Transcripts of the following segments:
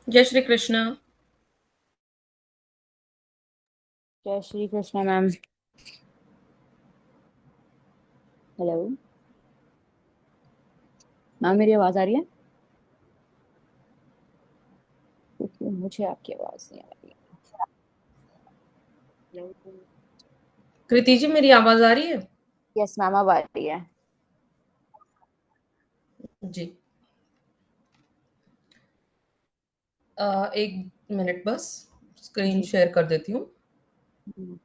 जय श्री कृष्ण। जय Shri Krishna ma'am. Hello ma'am, मेरी आवाज आ रही है? क्योंकि मुझे आपकी आवाज नहीं आ रही है। कृति जी, मेरी आवाज आ रही है? यस मैम, अब आ रही है। जी। एक मिनट बस, स्क्रीन जी। शेयर कर देती हूँ। हम्म।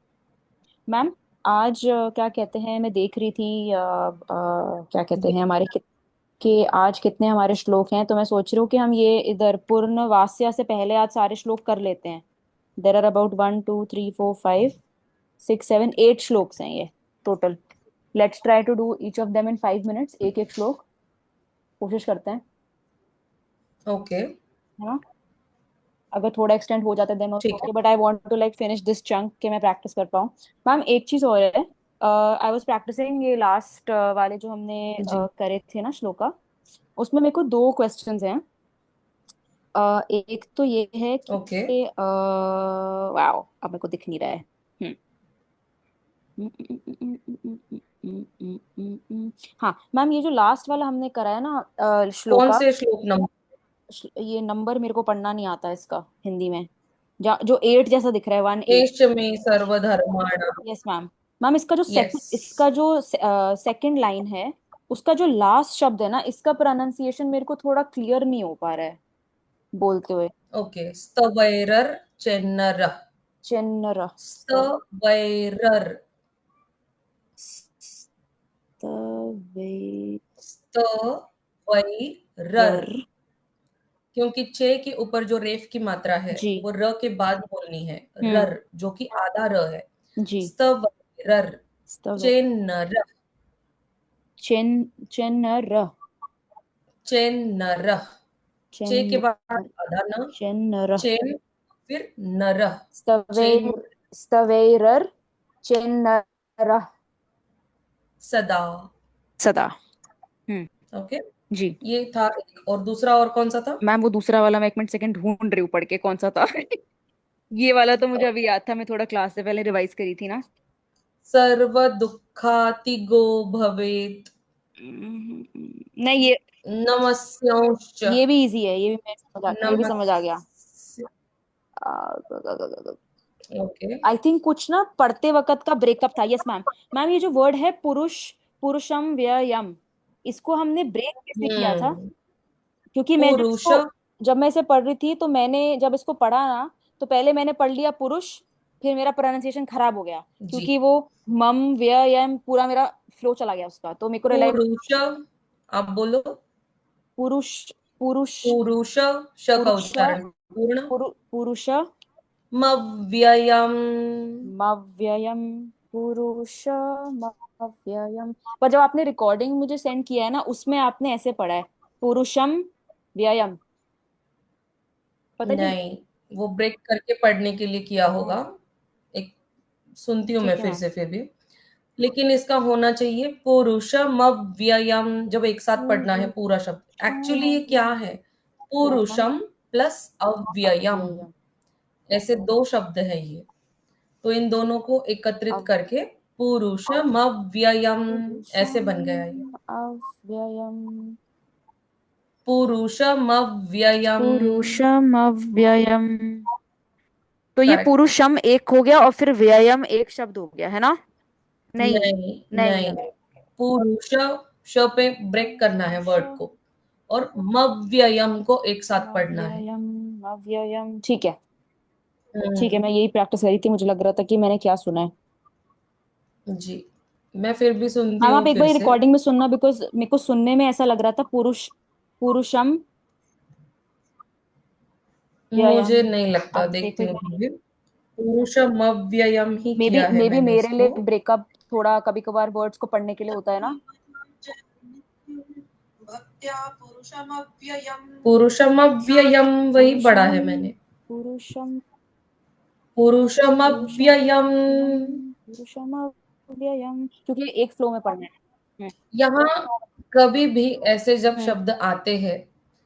मैम, आज क्या कहते हैं, मैं देख रही थी क्या कहते जी। हैं हमारे कि आज कितने हमारे श्लोक हैं, तो मैं सोच रही हूँ कि हम ये इधर पूर्ण वास्या से पहले आज सारे श्लोक कर लेते हैं। देर आर अबाउट 1 2 3 4 5 6 7 8 श्लोक्स हैं ये total. Let's try to do each of them in 5 minutes, एक एक श्लोक कोशिश करते हैं, ओके। है ना? अगर थोड़ा एक्सटेंड हो जाता है देन ठीक है। Okay, but I want to like finish this chunk कि मैं प्रैक्टिस कर पाऊँ। मैम, एक चीज और है। आई वाज प्रैक्टिसिंग ये लास्ट वाले जो हमने जी। करे थे ना श्लोका। उसमें मेरे को दो क्वेश्चंस हैं। एक तो ये है ओके। कि वाओ, अब मेरे को दिख नहीं रहा है। हाँ मैम, ये जो लास्ट वाला हमने करा है ना कौन श्लोका। से श्लोक नंबर? ये नंबर मेरे को पढ़ना नहीं आता इसका हिंदी में। जो 8 जैसा दिख रहा है, 1 8। एश्च में सर्वधर्माणाम। Yes ma'am. Ma'am, yes. इसका जो सेकंड लाइन है, उसका जो लास्ट शब्द है ना, इसका प्रोनाउंसिएशन मेरे को थोड़ा क्लियर नहीं हो पा रहा है बोलते हुए। ओके। स्तवैरर चेन्नर। चिन्नर। स्तवैरर। स्तवेरर। स्तवैरर। क्योंकि चे के ऊपर जो रेफ की मात्रा है जी। वो र के बाद बोलनी है। हम्म। रर, जो कि आधा र है। जी। स्तवैरर। स्तवे चेन्नर। चिन चिन्नर। चेन्नर। चे के बाद चिन्नर। आधा न। चिन्नर। चेन, फिर नर। स्तवे चेन। स्तवेरर। चिन्नर। सदा। सदा। हम्म। ओके। जी। ये था एक, और दूसरा और कौन सा था? मैम, वो दूसरा वाला मैं 1 मिनट सेकंड ढूंढ रही हूँ पढ़ के कौन सा था। ये वाला तो मुझे अभी याद था, मैं थोड़ा क्लास से पहले रिवाइज करी थी ना। सर्व दुखातिगो भवेत। नहीं, ये नमस्यांश्च। ये भी इजी है, ये भी समझ आ गया। नमस्। ओके। आई थिंक कुछ ना पढ़ते वक्त का ब्रेकअप था। Yes ma'am. मैम, ये जो वर्ड है पुरुष, पुरुषम व्ययम, इसको हमने ब्रेक कैसे किया था? हम्म। क्योंकि पुरुष। जब मैं इसे पढ़ रही थी तो मैंने जब इसको पढ़ा ना, तो पहले मैंने पढ़ लिया पुरुष, फिर मेरा प्रोनाउंसिएशन खराब हो गया जी। क्योंकि वो मम व्ययम पूरा मेरा फ्लो चला गया उसका, तो मेरे को रियलाइज। पुरुष। आप बोलो। पुरुष। पुरुष। पुरुष। श का पुरुष। उच्चारण पूर्ण। पुरुष। मव्ययम्। मव्ययम। पुरुष। मव्ययम। पर जब आपने रिकॉर्डिंग मुझे सेंड किया है ना, उसमें आपने ऐसे पढ़ा है, पुरुषम व्ययम। पता है क्यों? नहीं, वो ब्रेक करके पढ़ने के लिए किया होगा। एक सुनती हूँ मैं ठीक है फिर मैम। से फिर भी। लेकिन इसका होना चाहिए पुरुषमव्ययम्, जब एक साथ पढ़ना है पूरा शब्द। एक्चुअली ये क्या है? पुरुषम पुरुषम प्लस अव्ययम। अव्ययम। ऐसे दो शब्द है ये। तो इन दोनों को एकत्रित अव करके पुरुषमव्ययम् ऐसे पुरुषम बन गया ये। अव्ययम। पुरुषमव्ययम्। पुरुषम अव्ययम। तो ये करेक्ट। पुरुषम एक हो गया और फिर व्ययम एक शब्द हो गया, है ना? नहीं। नहीं। नहीं। नहीं। पुरुष, श पे ब्रेक करना है पुरुष। वर्ड को, और मव्ययम को एक साथ पढ़ना है। अव्ययम। अव्ययम, ठीक है। ठीक है, हम्म। मैं यही प्रैक्टिस करी थी, मुझे लग रहा था कि मैंने क्या सुना है। जी। मैं फिर भी सुनती मैम, आप हूँ एक फिर बार से। रिकॉर्डिंग में सुनना, बिकॉज मेरे को सुनने में ऐसा लग रहा था पुरुष, पुरुषम व्ययम। मुझे नहीं लगता, आप देखो देखती एक हूँ बार। फिर भी। पुरुषमव्ययम ही किया है मे बी मैंने मेरे लिए इसको। ब्रेकअप थोड़ा कभी कभार वर्ड्स को पढ़ने के लिए होता है ना। भक्त्या पुरुषमव्ययम्। पुरुषमव्ययम् वही पढ़ा पुरुषम। है मैंने। पुरुषम। पुरुषम। पुरुषमव्ययम्। पुरुषम अव्ययम, क्योंकि एक फ्लो में पढ़ना है। यहाँ कभी भी ऐसे जब हम्म। शब्द आते हैं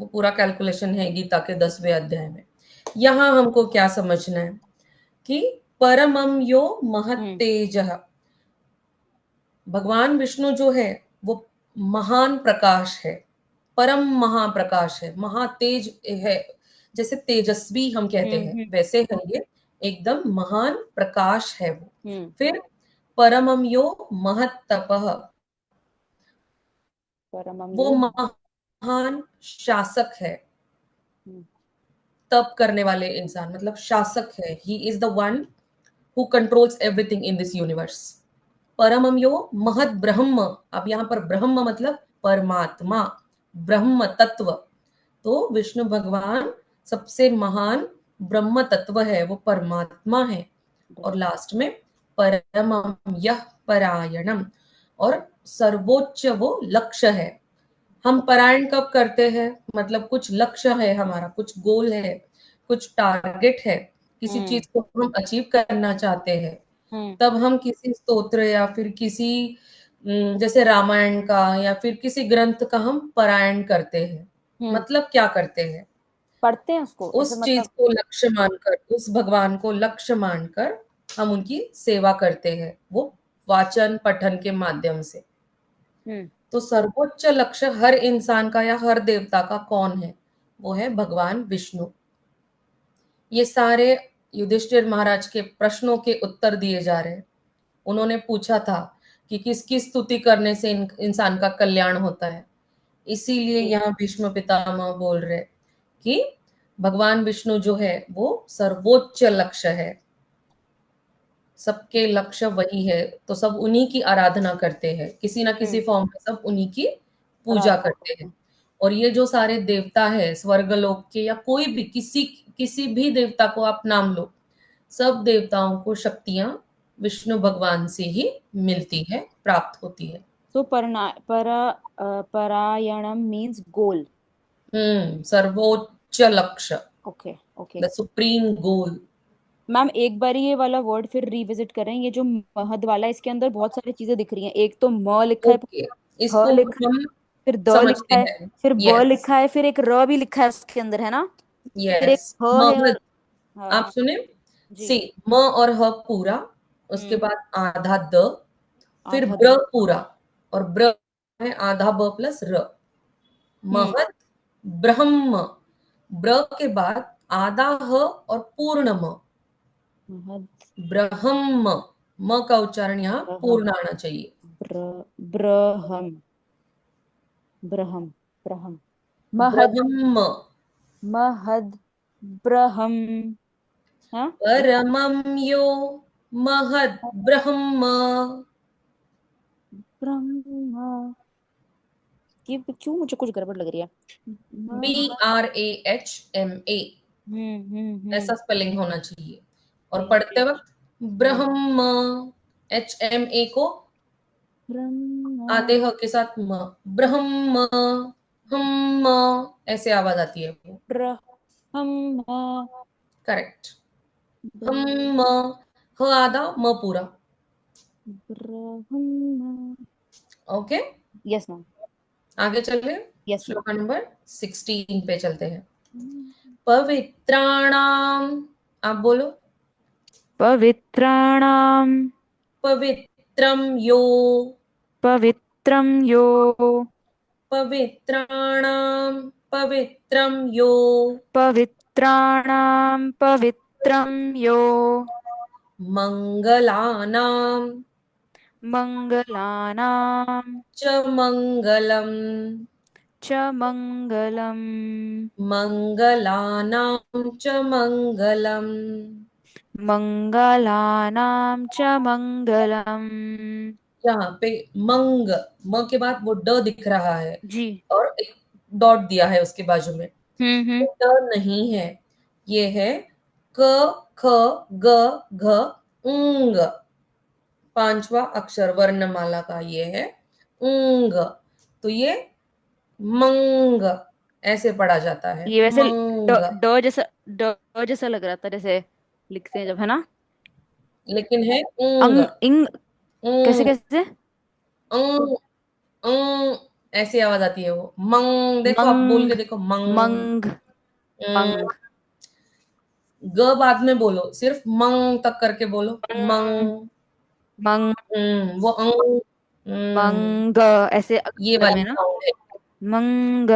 वो पूरा कैलकुलेशन है गीता के 10वें अध्याय में। यहाँ हमको क्या समझना है कि परमम यो महत हम्म तेज, भगवान विष्णु जो है वो महान प्रकाश है, परम महाप्रकाश है, महातेज है। जैसे तेजस्वी हम कहते हैं हम्म वैसे है ये, एकदम महान प्रकाश है वो। हम्म फिर परमम यो महत तपः, परमम वो यो महान शासक है। हम्म तप करने वाले इंसान मतलब शासक है, he is the one who controls everything in this universe. परमम यो महत ब्रह्म, अब यहाँ पर ब्रह्म मतलब परमात्मा, ब्रह्म तत्व। तो विष्णु भगवान सबसे महान ब्रह्म तत्व है, वो परमात्मा है। और लास्ट में परमम यह परायणम, और सर्वोच्च वो लक्ष्य है। हम परायण कब करते हैं, मतलब कुछ लक्ष्य है हमारा, कुछ गोल है, कुछ टारगेट है, किसी हम्म चीज को हम अचीव करना चाहते हैं, हम्म तब हम किसी स्तोत्र या फिर किसी जैसे रामायण का या फिर किसी ग्रंथ का हम पारायण करते हैं। हम्म मतलब क्या करते हैं, पढ़ते हैं उसको ऐसे उस चीज मतलब। को लक्ष्य मानकर, उस भगवान को लक्ष्य मानकर हम उनकी सेवा करते हैं, वो वाचन पठन के माध्यम से। हम्म तो सर्वोच्च लक्ष्य हर इंसान का या हर देवता का कौन है, वो है भगवान विष्णु। ये सारे युधिष्ठिर महाराज के प्रश्नों के उत्तर दिए जा रहे हैं। उन्होंने पूछा था कि किसकी स्तुति करने से इंसान का कल्याण होता है, इसीलिए जी यहाँ भीष्म पितामह बोल रहे कि भगवान विष्णु जो है वो सर्वोच्च लक्ष्य है, सबके लक्ष्य वही है। तो सब उन्हीं की आराधना करते हैं, किसी ना किसी हम्म फॉर्म में सब उन्हीं की पूजा आराधना करते करते हैं। हैं। और ये जो सारे देवता है स्वर्गलोक के या कोई भी किसी किसी भी देवता को आप नाम लो, सब देवताओं को शक्तियां विष्णु भगवान से ही मिलती है, प्राप्त होती है। तो परायणम मीन्स गोल। सर्वोच्च लक्ष्य, okay okay. The supreme goal. Ma'am एक बार ये वाला वर्ड फिर रिविजिट करें, ये जो महद वाला है, इसके अंदर बहुत सारी चीजें दिख रही हैं। एक तो म लिखा है, ओके, ह इसको लिखा है, हम फिर द समझते लिखा है, हैं। फिर ब यस, लिखा है, फिर एक र भी लिखा है उसके अंदर, है ना? फिर एक यस। ह है महद, और हाँ आप सुने, जी। सी, म और ह पूरा, उसके हम्म बाद आधा द, फिर आधा ब्र द। पूरा, और ब्र है आधा ब प्लस र। हम्म महत ब्रह्म, ब्र के बाद आधा ह और पूर्ण म, महद ब्रह्म। म का उच्चारण यहाँ ब्रह्म पूर्ण आना चाहिए। ब्र ब्रह्म ब्रह्म ब्रह्म महद ब्रह्म, महद ब्रह्म। हाँ परमं यो महद ब्रह्म। ब्रह्म। ये क्यों मुझे कुछ गड़बड़ लग रही है? B R A H M A, hmm. ऐसा स्पेलिंग होना चाहिए। और ठीक पढ़ते है। वक्त हम्म ब्रह्म, एच एम ए को ब्रह्म आधे ह के साथ म, ब्रह्म, हम, ऐसे आवाज आती है वो। ब्रह्म करेक्ट। ब्र- हम, ह आधा म पूरा। ब्रह्म। Okay, yes ma'am. आगे चले, यस मैम। श्लोका नंबर 16 पे चलते हैं। पवित्राणाम, आप बोलो, पवित्राणाम पवित्रम यो, पवित्रम यो पवित्राणाम पवित्रम यो, पवित्राणाम पवित्रम यो मंगलानाम मंगलानाम च मंगलम, च मंगलम मंगलानां च मंगलम। मंगलानां च मंगलम। यहाँ पे मंग, म के बाद वो ड दिख रहा है, जी। और एक डॉट दिया है उसके बाजू में, हम्म। वो ड नहीं है, ये है क, ख, ग, घ, उंग, पांचवा अक्षर वर्णमाला का ये है उंग। तो ये मंग ऐसे पढ़ा जाता है, ये वैसे मंग। ड जैसा लग रहा था, जैसे लिखते हैं जब, है ना? लेकिन है ऊंग, अंग इंग कैसे ऊंग, कैसे? ऊंग, ऊंग, ऐसी आवाज आती है वो। मंग, देखो आप बोल मंग, के देखो, मंग। मंग, हम्म, मंग, ग बाद में बोलो, सिर्फ मंग तक करके बोलो, मंग, मंग। मंग, वो अंग। मंग, ऐसे ये अगर में वाली ना, साउंड है। मंग,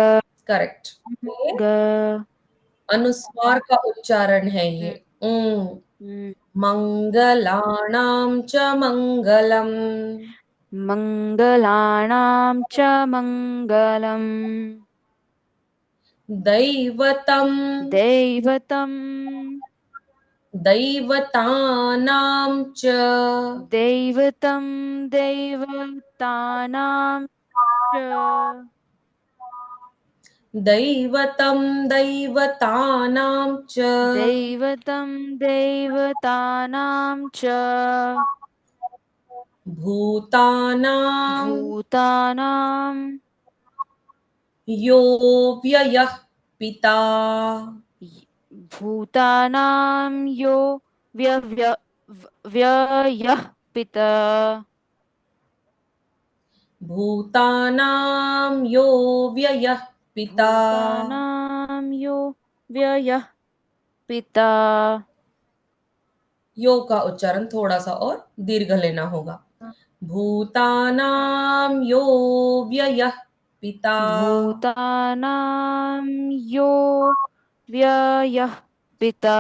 करेक्ट। ये ग, अनुस्वार का उच्चारण है ये। हम्म, हम्म, मंगलानां च मंगलम। मंगलानां च मंगलम्, दैवतम, दैवतम्, दैवतानां च, दैवतं, दैवतानां च, दैवतं दैवतानां च, दैवतं, दैवतानां च, भूतानां भूतानां, यो व्ययः पिता। भूतानां यो व्ययः पिता, भूतानां यो व्ययः पिता। भूतानां यो व्ययः पिता। यो का उच्चारण थोड़ा सा और दीर्घ लेना होगा। भूतानां यो व्ययः पिता। भूतानां यो व्ययः पिता।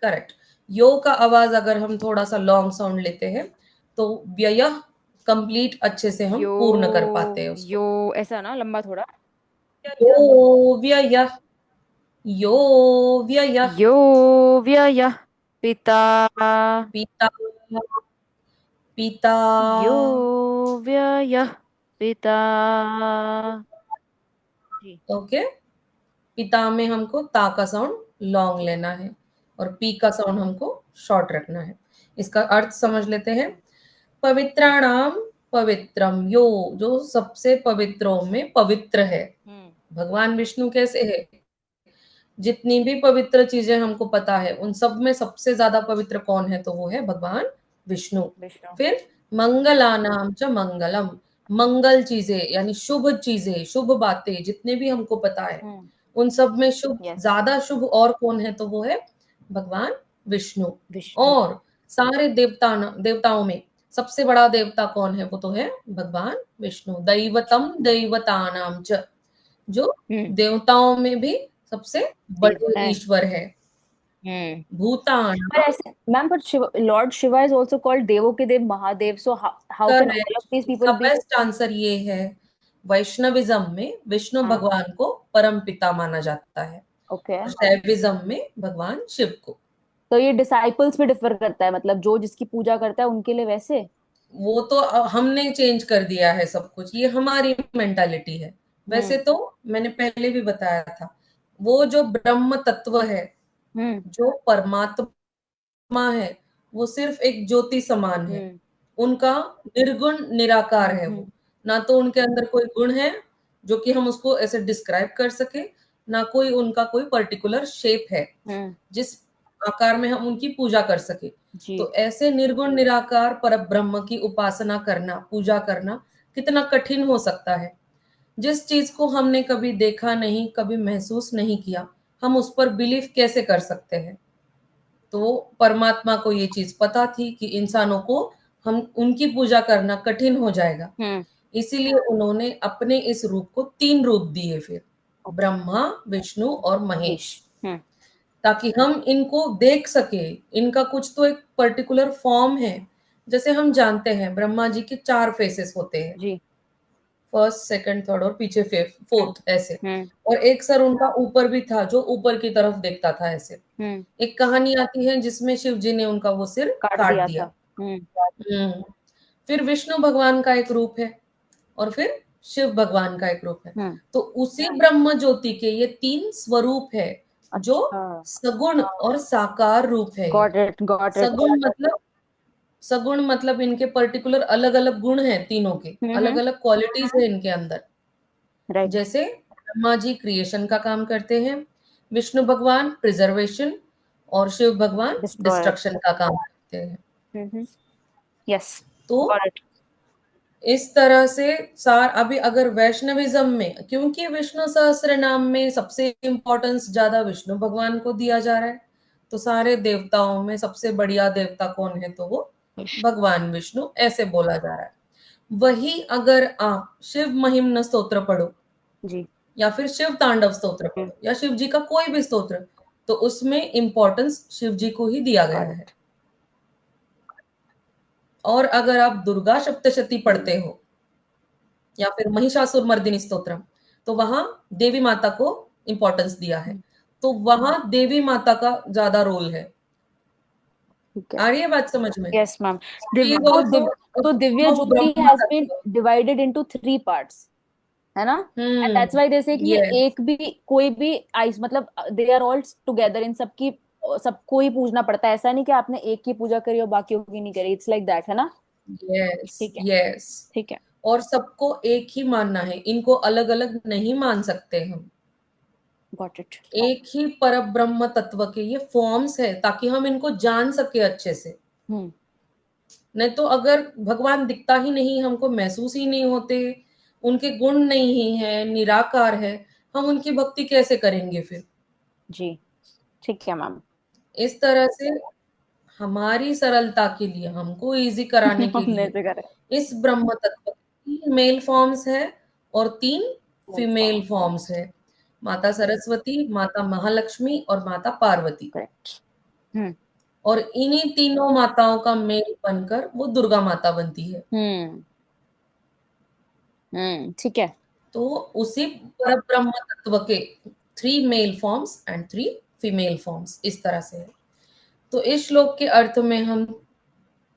करेक्ट। यो का आवाज अगर हम थोड़ा सा लॉन्ग साउंड लेते हैं तो व्ययः कंप्लीट अच्छे से हम यो, पूर्ण कर पाते हैं उसको। यो ऐसा ना लंबा थोड़ा। यो व्ययः, यो व्ययः यो व्ययः पिता, पिता, पिता। यो व्ययः पिता। जी। ओके। पिता में हमको ता का साउंड लॉन्ग लेना है और पी का साउंड हमको शॉर्ट रखना है। इसका अर्थ समझ लेते हैं। पवित्राणाम पवित्रम यो, जो सबसे पवित्रों में पवित्र है। हम्म, भगवान विष्णु कैसे है? जितनी भी पवित्र चीजें हमको पता है उन सब में सबसे ज्यादा पवित्र कौन है? तो वो है भगवान विष्णु। विष्णु। फिर मंगलानाम च मंगलम, मंगल चीजें यानी शुभ चीजें, शुभ बातें जितने भी हमको पता है हम्म, उन सब में शुभ, यस, ज्यादा शुभ और कौन है? तो वो है भगवान विष्णु। विष्णु। और सारे देवताओं में सबसे बड़ा देवता कौन है? वो तो है भगवान विष्णु। दैवतम दैवतानाम च, जो हम्म, देवताओं में भी सबसे बड़े देवता है। ईश्वर है। हम्म। भूतान। पर ऐसे मैम, पर Shiv, lord Shiva is also called देवो के देव, Mahadev, so how can all correct. Of these इसका पीपल बी? बेस्ट आंसर ये है, वैष्णविज्म में विष्णु हाँ, भगवान को परम पिता माना जाता है ओके। और शैविज्म में भगवान शिव को। तो ये डिसाइपल्स पे डिफर करता है, मतलब जो जिसकी पूजा करता है उनके लिए वैसे। वो तो हमने चेंज कर दिया है सब कुछ, ये हमारी मेंटालिटी है। वैसे हम्म, तो मैंने पहले भी बताया था, वो जो ब्रह्म तत्व है, हम्म, जो परमात्मा है, वो सिर्फ एक ज्योति समान है। हम्म, उनका निर्गुण निराकार है हम्म, वो। ना तो उनके अंदर कोई गुण है जो कि हम उसको ऐसे डिस्क्राइब कर सके, ना कोई उनका कोई पर्टिकुलर शेप है हम्म, जिस आकार में हम उनकी पूजा कर सके। जी। तो ऐसे निर्गुण निराकार पर ब्रह्म की उपासना करना, पूजा करना कितना कठिन हो सकता है। जिस चीज को हमने कभी देखा नहीं, कभी महसूस नहीं किया, हम उस पर बिलीव कैसे कर सकते हैं? तो परमात्मा को ये चीज पता थी कि इंसानों को हम उनकी पूजा करना कठिन हो जाएगा। हम्म, इसीलिए उन्होंने अपने इस रूप को 3 रूप दिए फिर, ओके, ब्रह्मा, विष्णु और महेश, महेश। हम्म, ताकि हम इनको देख सके। इनका कुछ तो एक पर्टिकुलर फॉर्म है। जैसे हम जानते हैं ब्रह्मा जी के 4 फेसेस होते हैं, जी। फर्स्ट, सेकंड, थर्ड और पीछे हम्म, फोर्थ ऐसे। हम्म, और एक सर उनका ऊपर भी था जो ऊपर की तरफ देखता था ऐसे। हम्म, एक कहानी आती है जिसमें शिव जी ने उनका वो सिर काट काट दिया दिया। था। हम्म, हम्म। फिर विष्णु भगवान का एक रूप है और फिर शिव भगवान का एक रूप है। हम्म, तो उसी ब्रह्म ज्योति के ये 3 स्वरूप है, जो अच्छा, सगुण और साकार रूप है ये। Got it, got it. सगुण मतलब इनके पर्टिकुलर अलग अलग गुण हैं, तीनों के अलग हम्म, अलग क्वालिटीज है इनके अंदर। राइट, जैसे ब्रह्मा जी क्रिएशन का काम करते हैं, विष्णु भगवान प्रिजर्वेशन और शिव भगवान डिस्ट्रॉयर। डिस्ट्रक्शन का काम करते हैं। हम्म, यस, तो गॉट इट। इस तरह से सार अभी अगर वैष्णविज्म में, क्योंकि विष्णु सहस्त्र नाम में सबसे इंपॉर्टेंस ज्यादा विष्णु भगवान को दिया जा रहा है, तो सारे देवताओं में सबसे बढ़िया देवता कौन है, तो वो भगवान विष्णु ऐसे बोला जा रहा है। वही अगर आप शिव महिम्न स्तोत्र पढ़ो जी। या फिर शिव तांडव स्तोत्र पढ़ो या शिव जी का कोई भी स्तोत्र, तो उसमें इंपॉर्टेंस शिव जी को ही दिया गया है। और अगर आप दुर्गा सप्तशती पढ़ते हो या फिर महिषासुर मर्दिनी स्तोत्रम, तो वहां देवी माता को इंपॉर्टेंस दिया है, तो वहां देवी माता का ज्यादा रोल है। ठीक है। आ रही है बात समझ में? Yes ma'am. She is also a तो Divya form of Jyoti Brahma has been तत्व। डिवाइडेड इनटू 3 पार्ट्स, है ना? एंड दैट्स व्हाई दे से कि ये यस एक भी कोई भी आइस मतलब दे आर ऑल टुगेदर, इन सबकी सबको ही पूजना पड़ता है। ऐसा नहीं कि आपने एक की पूजा करी और बाकियों की नहीं करी। इट्स लाइक दैट, है ना? यस ठीक है। यस। ठीक है। और सबको एक ही मानना है, इनको अलग अलग नहीं मान सकते हम। Got it. एक ही पर ब्रह्म तत्व के ये फॉर्म्स है, ताकि हम इनको जान सके अच्छे से। हम्म। नहीं तो अगर भगवान दिखता ही नहीं, हमको महसूस ही नहीं होते, उनके गुण नहीं है, निराकार है, हम उनकी भक्ति कैसे करेंगे फिर? जी। ठीक है मैम। इस तरह से हमारी सरलता के लिए, हमको इजी कराने के हमने लिए, ऐसे करा इस ब्रह्म तत्व के 3 मेल फॉर्म्स है और 3 फीमेल फॉर्म्स है। माता सरस्वती, माता महालक्ष्मी और माता पार्वती। करेक्ट। हम्म। और इन्हीं तीनों माताओं का मेल बनकर वो दुर्गा माता बनती है। हम्म। ठीक है। तो उसी पर ब्रह्म तत्व के 3 male forms and 3 female forms, इस तरह से है। तो इस श्लोक के अर्थ में हम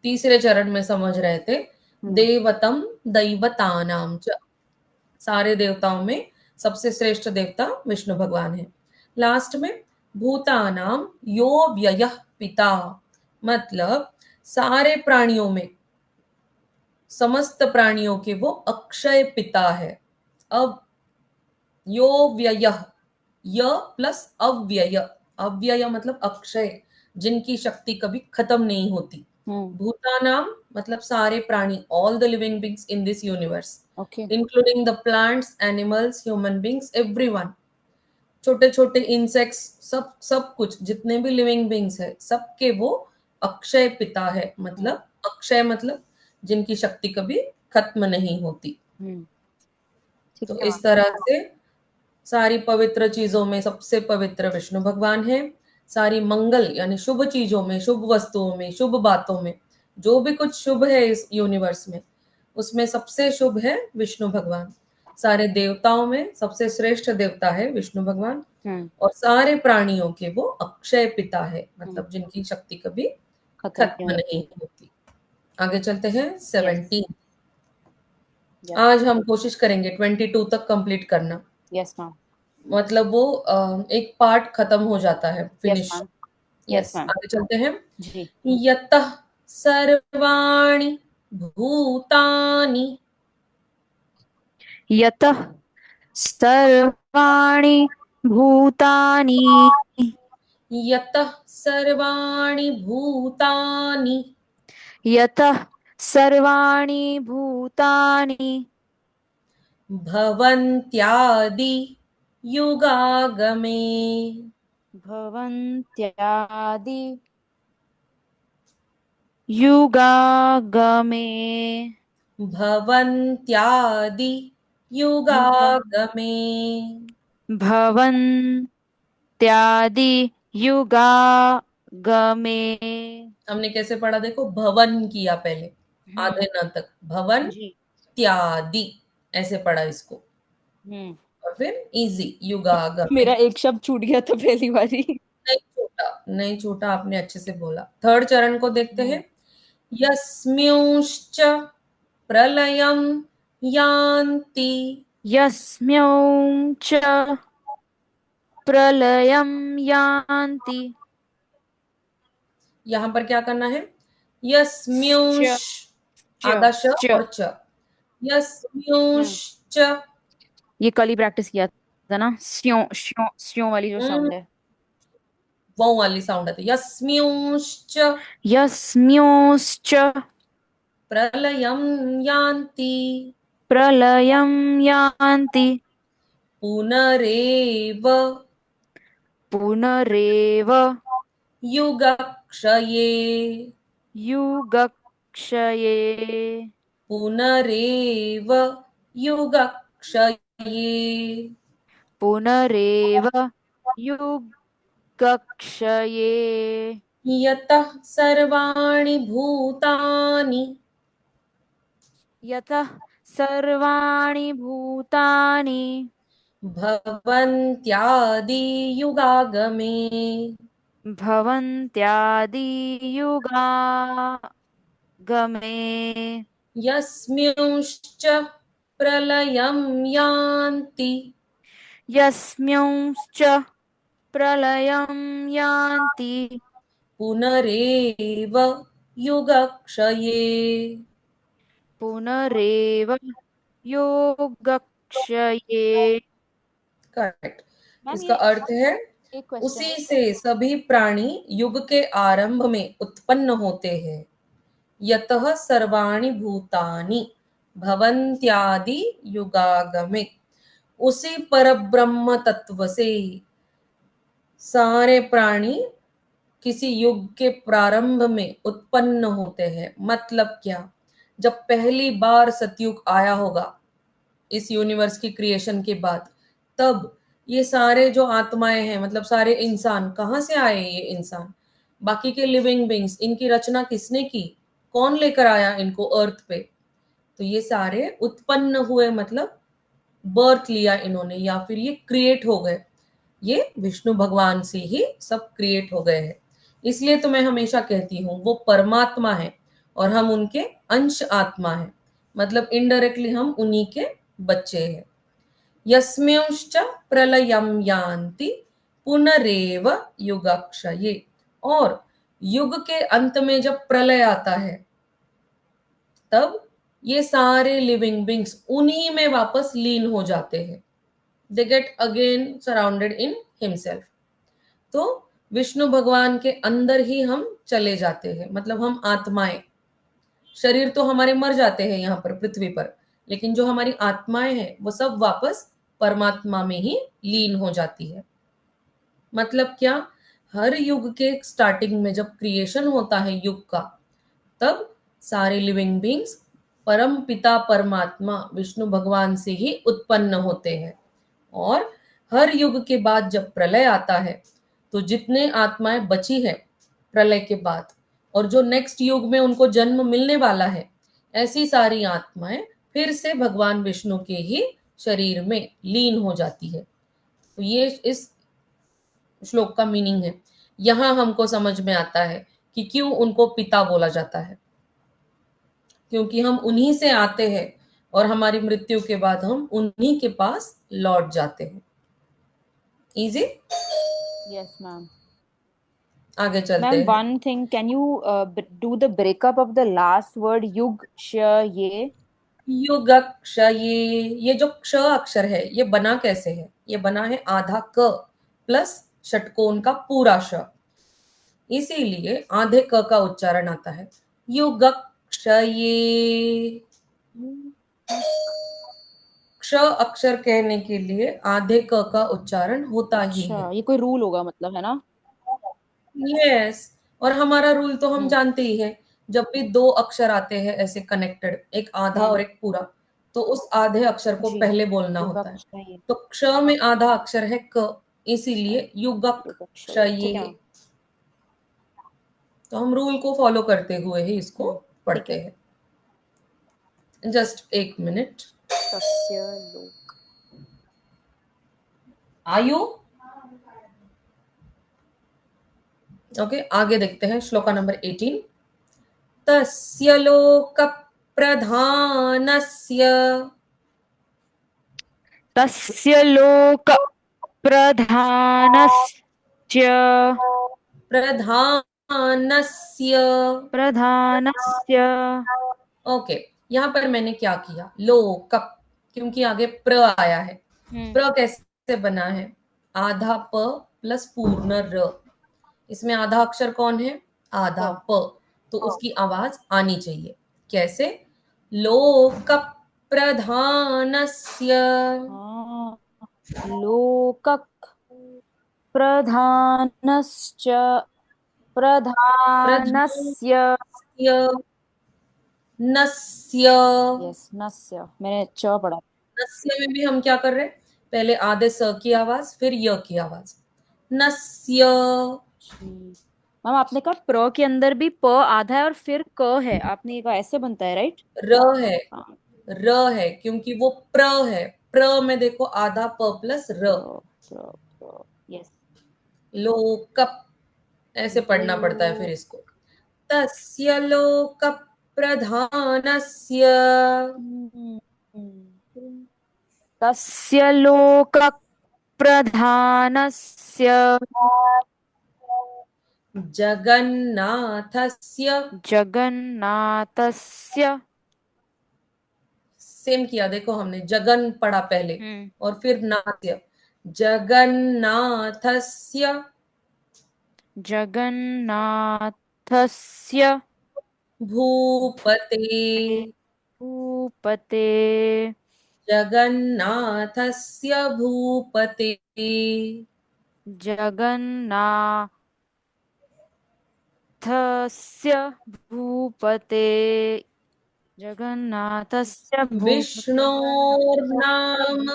तीसरे चरण में समझ रहे थे, देवतम दैवतानाम च, सारे देवताओं में सबसे श्रेष्ठ देवता विष्णु भगवान है। लास्ट में भूतानाम यो व्ययः पिता, मतलब सारे प्राणियों में, समस्त प्राणियों के वो अक्षय पिता है। अब यो व्यय, य प्लस अव्यय, अव्यय मतलब अक्षय, जिनकी शक्ति कभी खत्म नहीं होती। भूतानाम मतलब सारे प्राणी, all the living beings in this universe, okay. Including the plants, animals, human beings, everyone, छोटे छोटे इंसेक्ट्स, सब सब कुछ जितने भी लिविंग बींग्स है, सबके वो अक्षय पिता है। मतलब अक्षय मतलब जिनकी शक्ति कभी खत्म नहीं होती। ठीक तो है इस तरह से सारी पवित्र चीजों में सबसे पवित्र विष्णु भगवान है। सारी मंगल यानी शुभ चीजों में, शुभ वस्तुओं में, शुभ बातों में, जो भी कुछ शुभ है इस यूनिवर्स में, उसमें सबसे शुभ है विष्णु भगवान। सारे देवताओं में सबसे श्रेष्ठ देवता है विष्णु भगवान। और सारे प्राणियों के वो अक्षय पिता है, मतलब जिनकी शक्ति कभी खत्म नहीं होती। आगे चलते हैं 17। आज हम कोशिश करेंगे 22 तक कंप्लीट करना। Yes ma'am. मतलब वो एक पार्ट खत्म हो जाता है, yes finish. Ma'am. Yes yes, ma'am. आगे चलते हैं। जी। यतः सर्वाणि भूतानि, यतः सर्वाणि भूतानि, यतः सर्वाणि भूतानि यतः सर्वाणि भूतानि भवन्त्यादि युगागमे, भवन्त्यादि युगागमे, भवन्त्यादि युगा युगागमे। भवन्त्यादि युगागमे। हमने कैसे पढ़ा देखो, भवन किया पहले, आधे न तक, भवन जी। त्यादि, ऐसे पढ़ा इसको। हम्म। और फिर इजी युगागमे। मेरा एक शब्द छूट गया था पहली बारी। नहीं छूटा, नहीं छूटा, आपने अच्छे से बोला। थर्ड चरण को देखते हैं। यस्मिंश्च प्रलयं यान्ति, यस्मिंश्च प्रलयं यान्ति, यहां पर क्या करना है? च यस्मिंश, च आधा श च। और च, यस्मिंश्च। ये कल ही प्रैक्टिस किया था ना, स्यों स्यों स्यों वाली जो साउंड है। वो वाली साउंड आती है, यस्मिंश्च। यस्म्योश्च प्रलयं यान्ति प्रलयं यान्ति पुनरेव पुनरेव युगक्षये युगक्षये पुनरेव युगक्षये पुनरेव युगक्षये यतः सर्वाणि भूतानि यतः सर्वाणि भूतानि भवन्त्यादियुगागमे भवन्त्यादियुगागमे यस्मिंश्च प्रलयं यान्ति यस्मिंश्च प्रलयं यान्ति पुनरेव युगक्षये। पुनरेव योगक्षये। करेक्ट। मैम इसका ये अर्थ है एक क्वेश्चन उसी है। से सभी प्राणी युग के आरंभ में उत्पन्न होते हैं। यतः सर्वाणि भूतानि भवन्त्यादि युगागमे, उसी परब्रह्म तत्व से सारे प्राणी किसी युग के प्रारंभ में उत्पन्न होते हैं। मतलब क्या, जब पहली बार सतयुग आया होगा इस यूनिवर्स की क्रिएशन के बाद, तब ये सारे जो आत्माएं हैं, मतलब सारे इंसान कहाँ से आए, ये इंसान बाकी के लिविंग बींग्स, इनकी रचना किसने की, कौन लेकर आया इनको अर्थ पे, तो ये सारे उत्पन्न हुए, मतलब बर्थ लिया इन्होंने, या फिर ये क्रिएट हो गए। ये विष्णु भगवान से ही सब क्रिएट हो गए हैं। इसलिए तो मैं हमेशा कहती हूँ वो परमात्मा है और हम उनके अंश आत्मा है, मतलब इनडायरेक्टली हम उन्हीं के बच्चे हैं। यस्मिंश्च प्रलयं यान्ति पुनरेव युगक्षये, और युग के अंत में जब प्रलय आता है तब ये सारे लिविंग बींग्स उन्हीं में वापस लीन हो जाते हैं। They get again surrounded in himself. तो विष्णु भगवान के अंदर ही हम चले जाते हैं, मतलब हम आत्माएं। शरीर तो हमारे मर जाते हैं यहाँ पर पृथ्वी पर, लेकिन जो हमारी आत्माएं हैं वो सब वापस परमात्मा में ही लीन हो जाती है। मतलब क्या, हर युग के स्टार्टिंग में जब क्रिएशन होता है युग का, तब सारे लिविंग बींग्स परम पिता परमात्मा विष्णु भगवान से ही उत्पन्न होते हैं। और हर युग के बाद जब प्रलय आता है, तो जितने आत्माएं बची है प्रलय के बाद, और जो नेक्स्ट युग में उनको जन्म मिलने वाला है, ऐसी सारी आत्माएं फिर से भगवान विष्णु के ही शरीर में लीन हो जाती है। तो ये इस श्लोक का मीनिंग है। यहां हमको समझ में आता है कि क्यों उनको पिता बोला जाता है, क्योंकि हम उन्हीं से आते हैं और हमारी मृत्यु के बाद हम उन्हीं के पास लौट जाते हैं। इजी। Yes ma'am. आगे चलते मैम हैं। One thing, can you do the breakup of the last word युग श ये? युगक्ष, ये जो क्ष अक्षर है ये बना कैसे है, ये बना है आधा क प्लस षटकोण का पूरा श, इसीलिए आधे क का उच्चारण आता है युगक्षये। क्ष अक्षर कहने के लिए आधे क का उच्चारण होता ही है। अच्छा, ये कोई रूल होगा मतलब, है ना? यस। और हमारा रूल तो हम हम्म जानते ही है, जब भी दो अक्षर आते हैं ऐसे कनेक्टेड, एक आधा और हम्म। एक पूरा, तो उस आधे अक्षर को जी। पहले बोलना होता है। युगक्ष ये। तो क्ष में आधा अक्षर है क, इसीलिए युगक युगक्ष ये, ठीक है क्षये। मैम। तो हम रूल को फॉलो करते हुए ही इसको ठीक पढ़ते है। हैं। जस्ट एक मिनट। तस्य लोक। आयु। ओके, आगे देखते हैं श्लोका नंबर 18। तस्य लोक प्रधानस्य तस्य लोक प्रधानस्य प्रधानस्य। प्रधानस्य। ओके, यहाँ पर मैंने क्या किया, लोक, क्योंकि आगे प्र आया है। हम्म। प्र कैसे बना है, आधा प प्लस पूर्ण र, इसमें आधा अक्षर कौन है, आधा प। प, तो उसकी आवाज आनी चाहिए। कैसे? लोक प्रधानस्य। हाँ, लोक प्रधानश्च प्रधानस्य। प्रधानस्य नस्य। यस, नस्य, मैंने च पढ़ा। नस्य में भी हम क्या कर रहे हैं? पहले आधे स की आवाज, फिर य की आवाज। नस्य। जी मैम, आपने कहा प्र के अंदर भी प आधा है और फिर क है, आपने ये कहा ऐसे बनता है, राइट? र है। हाँ, र है क्योंकि वो प्र है। प्र में देखो आधा प प्लस र। प्र प्र प्र यस। लोकप ऐसे पढ़ना पड़ता है फिर लो इसको। तस्य लोक प्रधानस्य। हम्म, तस्य लोक प्रधानस्य जगन्नाथस्य। जगन्नाथस्य। सेम किया देखो, हमने जगन पढ़ा पहले हम्म। और फिर नाथ्य। जगन्नाथस्य जगन्नाथस्य भूपते। भूपते जगन्नाथस्य भूपते। जगन्नाथस्य भूपते जगन्नाथस्य भूपते विष्णोर्नाम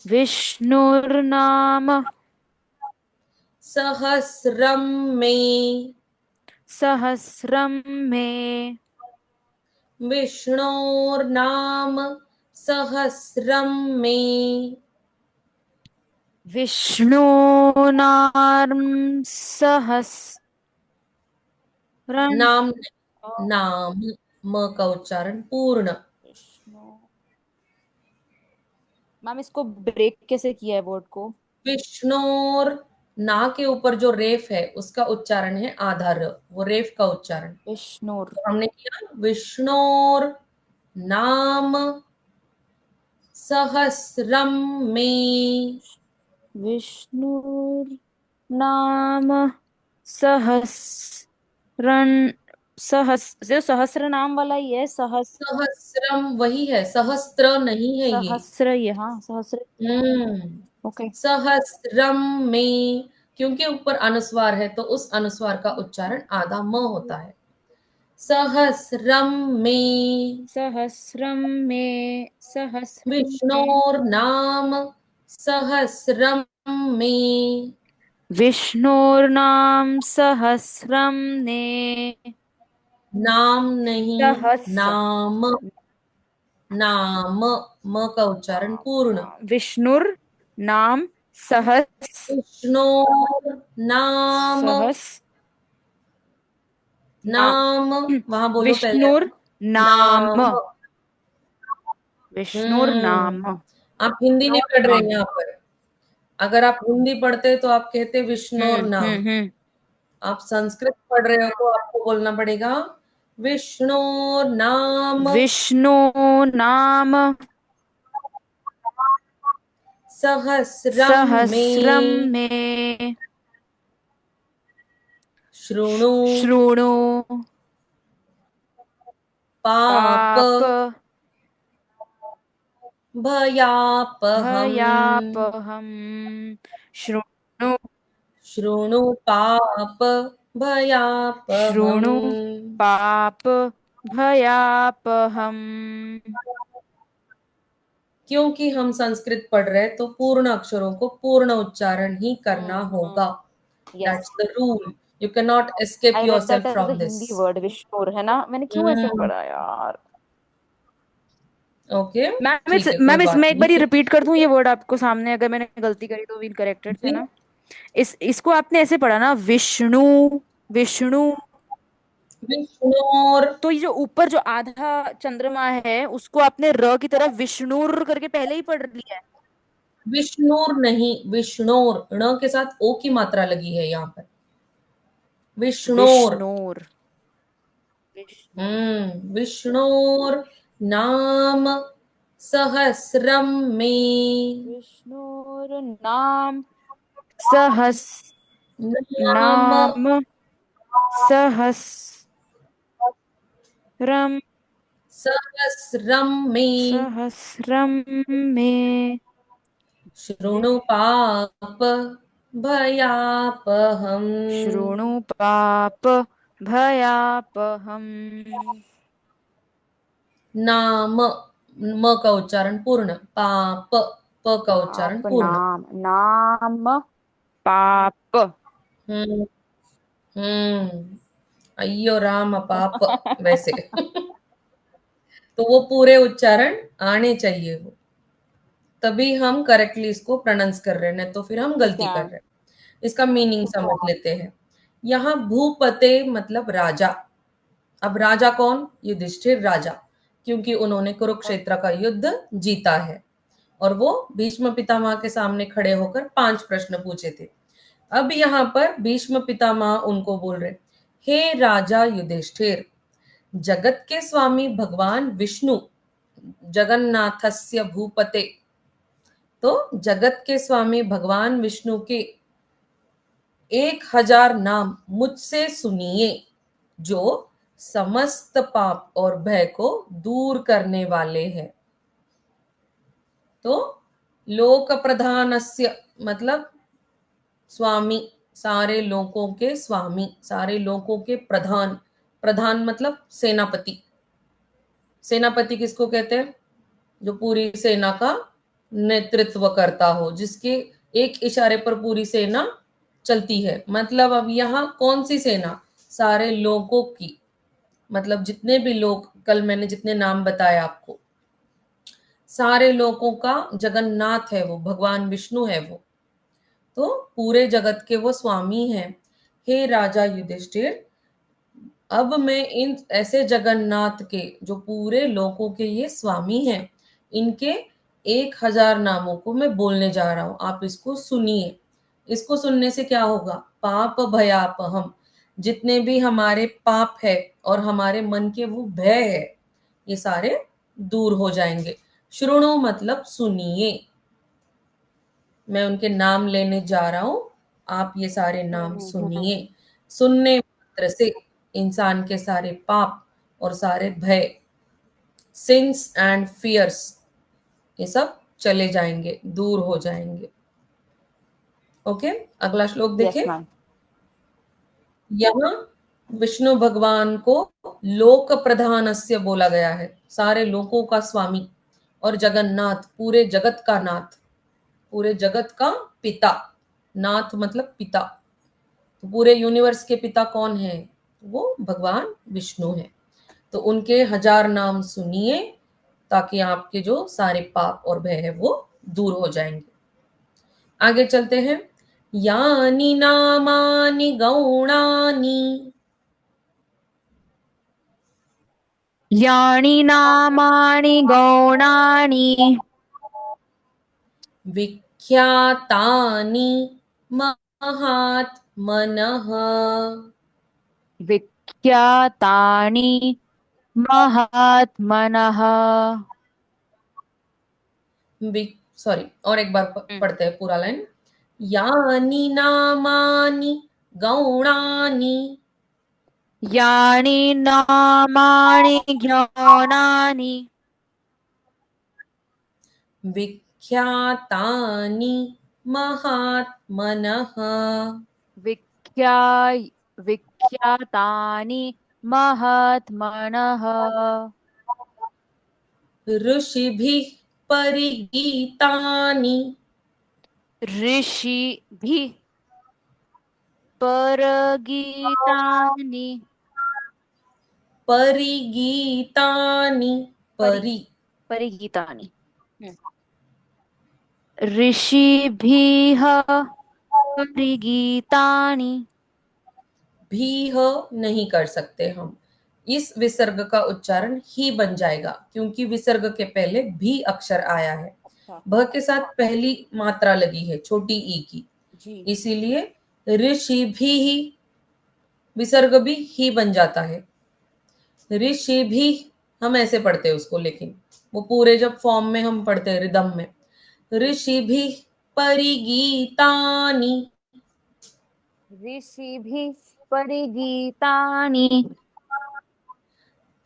विष्णुर्नाम सहस्रम मे। सहस्रम मे विष्णोर्नाम सहस्रम मे। विष्णूनां सहस्रम। नाम नाम, म का उच्चारण पूर्ण। विष्णु। मैम, इसको ब्रेक कैसे किया है वर्ड को? विष्णोर, ना के ऊपर जो रेफ है उसका उच्चारण है आधा र, वो रेफ का उच्चारण। विष्णुर तो हमने किया विष्णोर नाम सहस्रम में। विष्णुर नाम सहस्रन जो सहस्र नाम वाला ही है, सहस्रम वही है, सहस्त्र नहीं है ये। सहस्र, ये हाँ सहस्र। हम्म। ओके। सहस्रम में, क्योंकि ऊपर अनुस्वार है तो उस अनुस्वार का उच्चारण आधा म होता है। सहस्रम में। सहस्रम में सहस्रम में विष्णोर नाम सहस्रम में। विष्णुर्नाम सहस्रम ने नाम नहीं, सहस्र नाम। नाम, म का उच्चारण पूर्ण। विष्णुर नाम सहस विष्णोर नाम। सहस नाम नाम, वहां बोलो पहले। विष्णुर नाम नाम। विष्णुर हम्म। नाम आप हिंदी नहीं पढ़ रहे नाम। यहाँ पर। अगर आप हिंदी पढ़ते तो आप कहते विष्णोर नाम। हम्म। आप संस्कृत पढ़ रहे हो तो आपको बोलना पड़ेगा विष्णोर नाम विष्णु नाम सहस्रम सहस्रम में। में शृणु शृणु पाप पाप भयापहम। भयापहम। शृणु शृणु पाप भयापहम। शृणु पाप भयापहम। क्योंकि हम संस्कृत पढ़ रहे हैं तो पूर्ण अक्षरों को पूर्ण उच्चारण ही करना होगा। Yes, that's the rule. You can not escape I read that yourself as a from this. Hindi word विष्णुर, है ना? मैंने क्यों ऐसे पढ़ा यार? ओके। मैम ठीक है, कोई मैम, बात इसमें एक बार नहीं। रिपीट कर दूं ये वर्ड आपको सामने, अगर मैंने गलती करी तो इनकरेक्टेड थे जी। ना? इसको आपने ऐसे पढ़ा ना, विष्णु विष्णु। विष्णुर। तो ये जो ऊपर जो आधा चंद्रमा है उसको आपने र की तरफ विष्णुर करके पहले ही पढ़ लिया है। विष्णुर नहीं, विष्णोर, ण के साथ ओ की मात्रा लगी है यहाँ पर। विष्णोर। विष्णुर विष्णुर विष्णोर नाम सहस्रम में। विष्णुर नाम सहस्रम नाम। सहस्रम सहस्रम मे सहस्रम में शृणु पाप भयापहम्। शृणु पाप भयापहम्। नाम, म का उच्चारण पूर्ण, पाप, प का उच्चारण पाप पूर्ण। नाम, नाम पाप। हम्म। हम्म। अय्यो राम पाप, वैसे। तो वो पूरे उच्चारण आने चाहिए वो, तभी हम करेक्टली इसको प्रोनाउंस कर रहे हैं, नहीं तो फिर हम ठीक गलती है। कर रहे हैं। इसका मीनिंग समझ लेते हैं। यहाँ भूपते मतलब राजा। अब राजा कौन? युधिष्ठिर राजा, क्योंकि उन्होंने कुरुक्षेत्र का युद्ध जीता है और वो भीष्म पितामह के सामने खड़े होकर 5 प्रश्न पूछे थे। अब यहाँ पर भीष्म पितामह उनको बोल रहे, हे राजा युधिष्ठिर, जगत के स्वामी भगवान विष्णु जगन्नाथस्य भूपते, तो जगत के स्वामी भगवान विष्णु के 1000 नाम मुझसे सुनिए, जो समस्त पाप और भय को दूर करने वाले हैं। तो लोक प्रधानस्य मतलब स्वामी, सारे लोकों के स्वामी, सारे लोकों के प्रधान। प्रधान मतलब सेनापति। सेनापति किसको कहते हैं? जो पूरी सेना का नेतृत्व करता हो, जिसके एक इशारे पर पूरी सेना चलती है। मतलब अब यहाँ कौन सी सेना? सारे लोगों की, मतलब जितने भी लोग, कल मैंने जितने नाम बताए आपको, सारे लोगों का जगन्नाथ है वो, भगवान विष्णु है वो। तो पूरे जगत के वो स्वामी हैं। हे राजा युधिष्ठिर, अब मैं इन ऐसे जगन्नाथ के, जो पूरे लोकों के ये स्वामी हैं, इनके 1000 नामों को मैं बोलने जा रहा हूं, आप इसको सुनिए। इसको सुनने से क्या होगा? पाप भयापहम, जितने भी हमारे पाप है और हमारे मन के वो भय है, ये सारे दूर हो जाएंगे। श्रुणु मतलब सुनिए, मैं उनके नाम लेने जा रहा हूं, आप ये सारे नाम सुनिए। सुनने मात्र से इंसान के सारे पाप और सारे भय, सिंस एंड फियर्स, ये सब चले जाएंगे, दूर हो जाएंगे। ओके, अगला श्लोक यस देखें। मैम। यहाँ विष्णु भगवान को लोक प्रधानस्य बोला गया है, सारे लोकों का स्वामी, और जगन्नाथ पूरे जगत का नाथ, पूरे जगत का पिता। नाथ मतलब पिता। तो पूरे यूनिवर्स के पिता कौन है? वो भगवान विष्णु है। तो उनके 1000 नाम सुनिए, ताकि आपके जो सारे पाप और भय है वो दूर हो जाएंगे। आगे चलते हैं। यानी नामानि गौणानि यानि नामानि गौणानि विख्यातानि महात्मनः। विख्यातानि महात्मनः। सॉरी, और एक बार पढ़ते हैं पूरा लाइन। यानि नामानि गौणानि यानि नामानि गौणानि विख्यातानि महात्मनः। विख्या विख्यातानि महात्मनः। ऋषिभिः परिगीतानि ऋषिभिः परगीतानि परिगीतानि परि परि परिगीतानि। ऋषिभिः परिगीतानि। भीह नहीं कर सकते हम, इस विसर्ग का उच्चारण ही बन जाएगा, क्योंकि विसर्ग के पहले भी अक्षर आया है। अच्छा। भ के साथ पहली मात्रा लगी है छोटी ई की, जी। इसीलिए ऋषि भी ही, विसर्ग भी ही बन जाता है। ऋषि भी, हम ऐसे पढ़ते हैं उसको, लेकिन वो पूरे जब फॉर्म में हम पढ़ते हैं रिदम में, ऋषि भी परिगीतानि। ऋषिभिः परिगीतानि।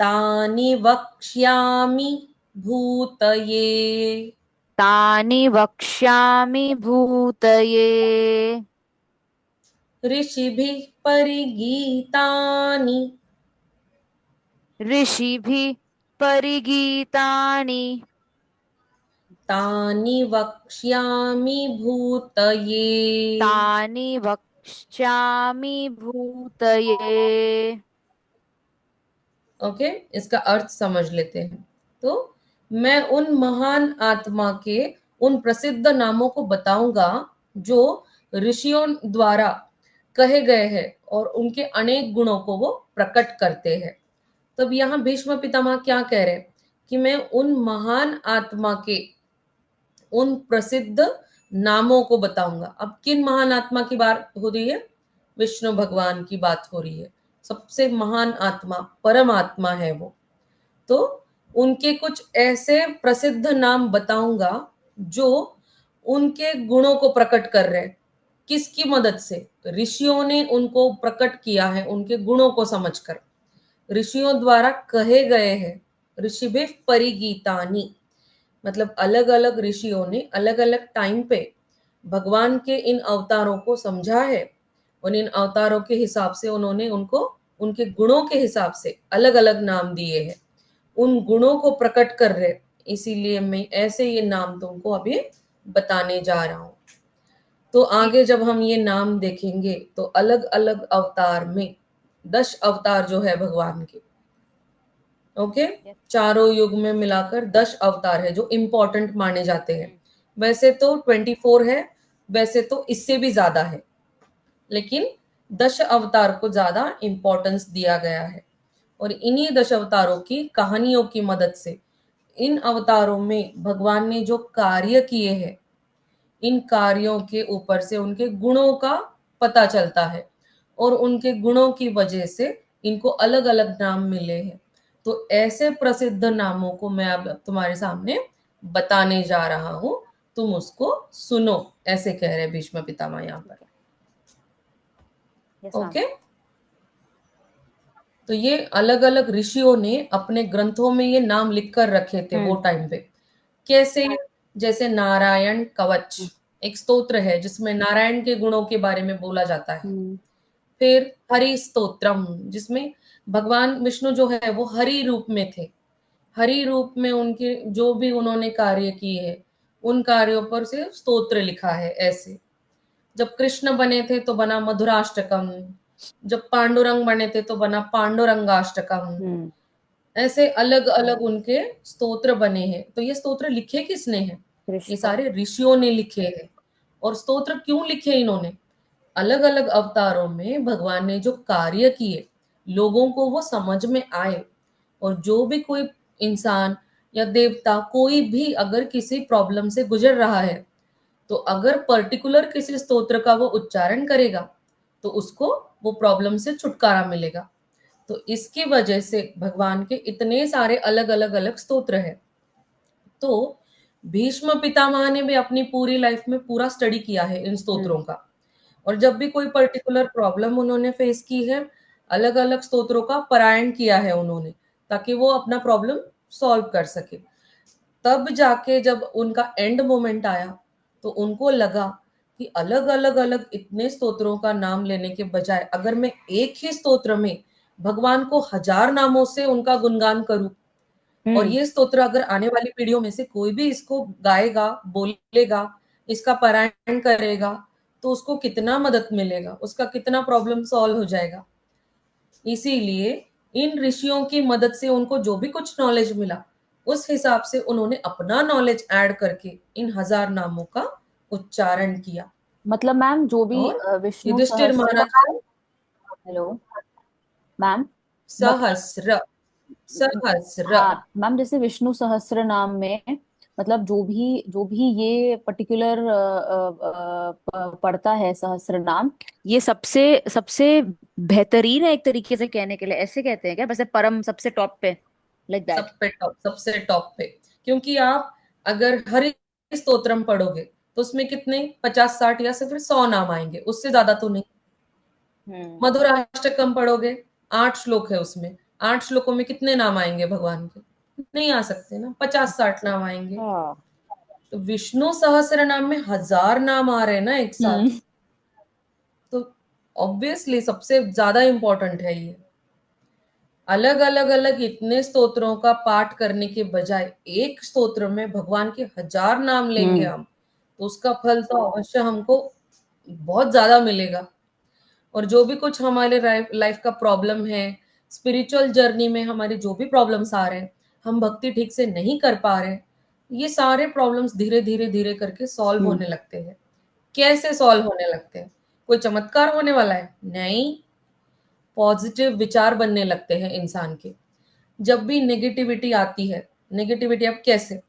तानि वक्ष्यामि भूतये। तानि वक्ष्यामि भूतये। ऋषिभिः परिगीतानि। ऋषिभिः परिगीतानि। तानि वक्ष्यामि भूतये। तानि वक्ष्यामि भूतये। ओके, इसका अर्थ समझ लेते हैं। तो मैं उन महान आत्मा के उन प्रसिद्ध नामों को बताऊंगा जो ऋषियों द्वारा कहे गए हैं और उनके अनेक गुणों को वो प्रकट करते हैं। तब यहाँ भीष्म पितामह क्या कह रहे हैं कि मैं उन महान आत्मा के उन प्रसिद्ध नामों को बताऊंगा। अब किन महान आत्मा की बात हो रही है? विष्णु भगवान की बात हो रही है। सबसे महान आत्मा परमात्मा है वो। तो उनके कुछ ऐसे प्रसिद्ध नाम बताऊंगा जो उनके गुणों को प्रकट कर रहे हैं। किसकी मदद से? ऋषियों ने उनको प्रकट किया है, उनके गुणों को समझकर ऋषियों द्वारा कहे गए हैं। ऋषिभिः परिगीतानि, मतलब अलग अलग ऋषियों ने अलग अलग टाइम पे भगवान के इन अवतारों को समझा है और इन अवतारों के हिसाब से उन्होंने उनको उनके गुणों के हिसाब से अलग अलग नाम दिए हैं। उन गुणों को प्रकट कर रहे, इसीलिए मैं ऐसे ये नाम तुमको अभी बताने जा रहा हूं। तो आगे जब हम ये नाम देखेंगे तो अलग अलग अवतार में 10 अवतार जो है भगवान के, ओके, चारों युग में मिलाकर 10 अवतार है जो इंपॉर्टेंट माने जाते हैं। वैसे तो 24 है, वैसे तो इससे भी ज्यादा है, लेकिन 10 अवतार को ज्यादा इंपॉर्टेंस दिया गया है। और इन्हीं 10 अवतारों की कहानियों की मदद से इन अवतारों में भगवान ने जो कार्य किए हैं, इन कार्यों के ऊपर से उनके गुणों का पता चलता है और उनके गुणों की वजह से इनको अलग अलग नाम मिले हैं। तो ऐसे प्रसिद्ध नामों को मैं अब तुम्हारे सामने बताने जा रहा हूं, तुम उसको सुनो, ऐसे कह रहे भीष्म पितामह यहाँ पर। Yes ma'am. ओके, तो ये अलग अलग ऋषियों ने अपने ग्रंथों में ये नाम लिख कर रखे थे वो टाइम पे। कैसे? जैसे नारायण कवच एक स्तोत्र है जिसमें नारायण के गुणों के बारे में बोला जाता है। फिर हरि स्तोत्रम, जिसमें भगवान विष्णु जो है वो हरि रूप में थे। हरि रूप में उनके जो भी उन्होंने कार्य किए हैं उन कार्यों पर से स्तोत्र लिखा है। ऐसे जब कृष्ण बने थे तो बना मधुराष्टकम, जब पांडुरंग बने थे तो बना पांडुरंगाष्टकम। ऐसे अलग अलग उनके स्तोत्र बने हैं। तो ये स्तोत्र लिखे किसने हैं? ये कृष्ण। सारे ऋषियों ने लिखे हैं। और स्तोत्र क्यों लिखे इन्होंने? अलग अलग अवतारों में भगवान ने जो कार्य किए लोगों को वो समझ में आए। और जो भी कोई इंसान या देवता कोई भी अगर किसी प्रॉब्लम से गुजर रहा है तो अगर पर्टिकुलर किसी स्तोत्र का वो उच्चारण करेगा तो उसको वो प्रॉब्लम से छुटकारा मिलेगा। तो इसकी वजह से भगवान के इतने सारे अलग अलग अलग स्तोत्र हैं। तो भीष्म पितामह ने भी अपनी पूरी लाइफ में पूरा स्टडी किया है इन स्तोत्रों का। और जब भी कोई पर्टिकुलर प्रॉब्लम उन्होंने फेस की है, अलग अलग स्तोत्रों का पारायण किया है उन्होंने, ताकि वो अपना प्रॉब्लम सॉल्व कर सके। तब जाके जब उनका एंड मोमेंट आया तो उनको लगा कि अलग अलग अलग इतने स्तोत्रों का नाम लेने के बजाय अगर मैं एक ही स्तोत्र में भगवान को 1000 नामों से उनका गुणगान करूं, और ये स्तोत्र अगर आने वाली पीढ़ियों में से कोई भी इसको गाएगा, बोलेगा, इसका पारायण करेगा, तो उसको कितना मदद मिलेगा, उसका कितना प्रॉब्लम सॉल्व हो जाएगा। इसीलिए इन ऋषियों की मदद से उनको जो भी कुछ नॉलेज मिला उस हिसाब से उन्होंने अपना नॉलेज ऐड करके इन 1000 नामों का उच्चारण किया। मतलब मैम जो भी और विष्णु युधिष्ठिर सहस्त्र। महाराज को हेलो मैम। मतलब सहस्र, सहस्र। हाँ मैम, जैसे विष्णु सहस्त्र नाम में मतलब जो भी ये पर्टिकुलर पढ़ता है सहस्त्र नाम, ये सबसे सबसे बेहतरीन है एक तरीके से कहने के लिए, ऐसे कहते हैं क्या? वैसे परम सबसे टॉप पे, लाइक दैट। सब पे टॉप, सबसे टॉप पे। क्योंकि आप अगर हरि स्तोत्रम पढ़ोगे तो उसमें कितने 50-60 या सिर्फ 100 नाम आएंगे, उससे ज्यादा तो नहीं। हम्म। मधुराष्टकम पढ़ोगे 8 श्लोक है उसमें, 8 श्लोकों में कितने नाम आएंगे भगवान के? नहीं आ सकते ना, 50-60 नाम आएंगे। हाँ। तो विष्णु सहस्त्र नाम में 1000 नाम आ रहे हैं ना एक साथ, हम्म। तो ऑब्वियसली सबसे ज्यादा इंपॉर्टेंट है ये। अलग अलग अलग इतने स्तोत्रों का पाठ करने के बजाय एक स्तोत्र में भगवान के 1000 नाम लेंगे हम्म। हम, तो उसका फल तो अवश्य हमको बहुत ज्यादा मिलेगा। और जो भी कुछ हमारे लाइफ का प्रॉब्लम है, स्पिरिचुअल जर्नी में हमारे जो भी प्रॉब्लम्स आ रहे हैं, हम भक्ति ठीक से नहीं कर पा रहे, ये सारे प्रॉब्लम्स धीरे धीरे धीरे करके सॉल्व हम्म। होने लगते हैं। कैसे सॉल्व होने लगते हैं? कोई चमत्कार होने वाला है? नहीं। पॉजिटिव विचार बनने लगते हैं इंसान के। जब भी नेगेटिविटी आती है, नेगेटिविटी अब कैसे,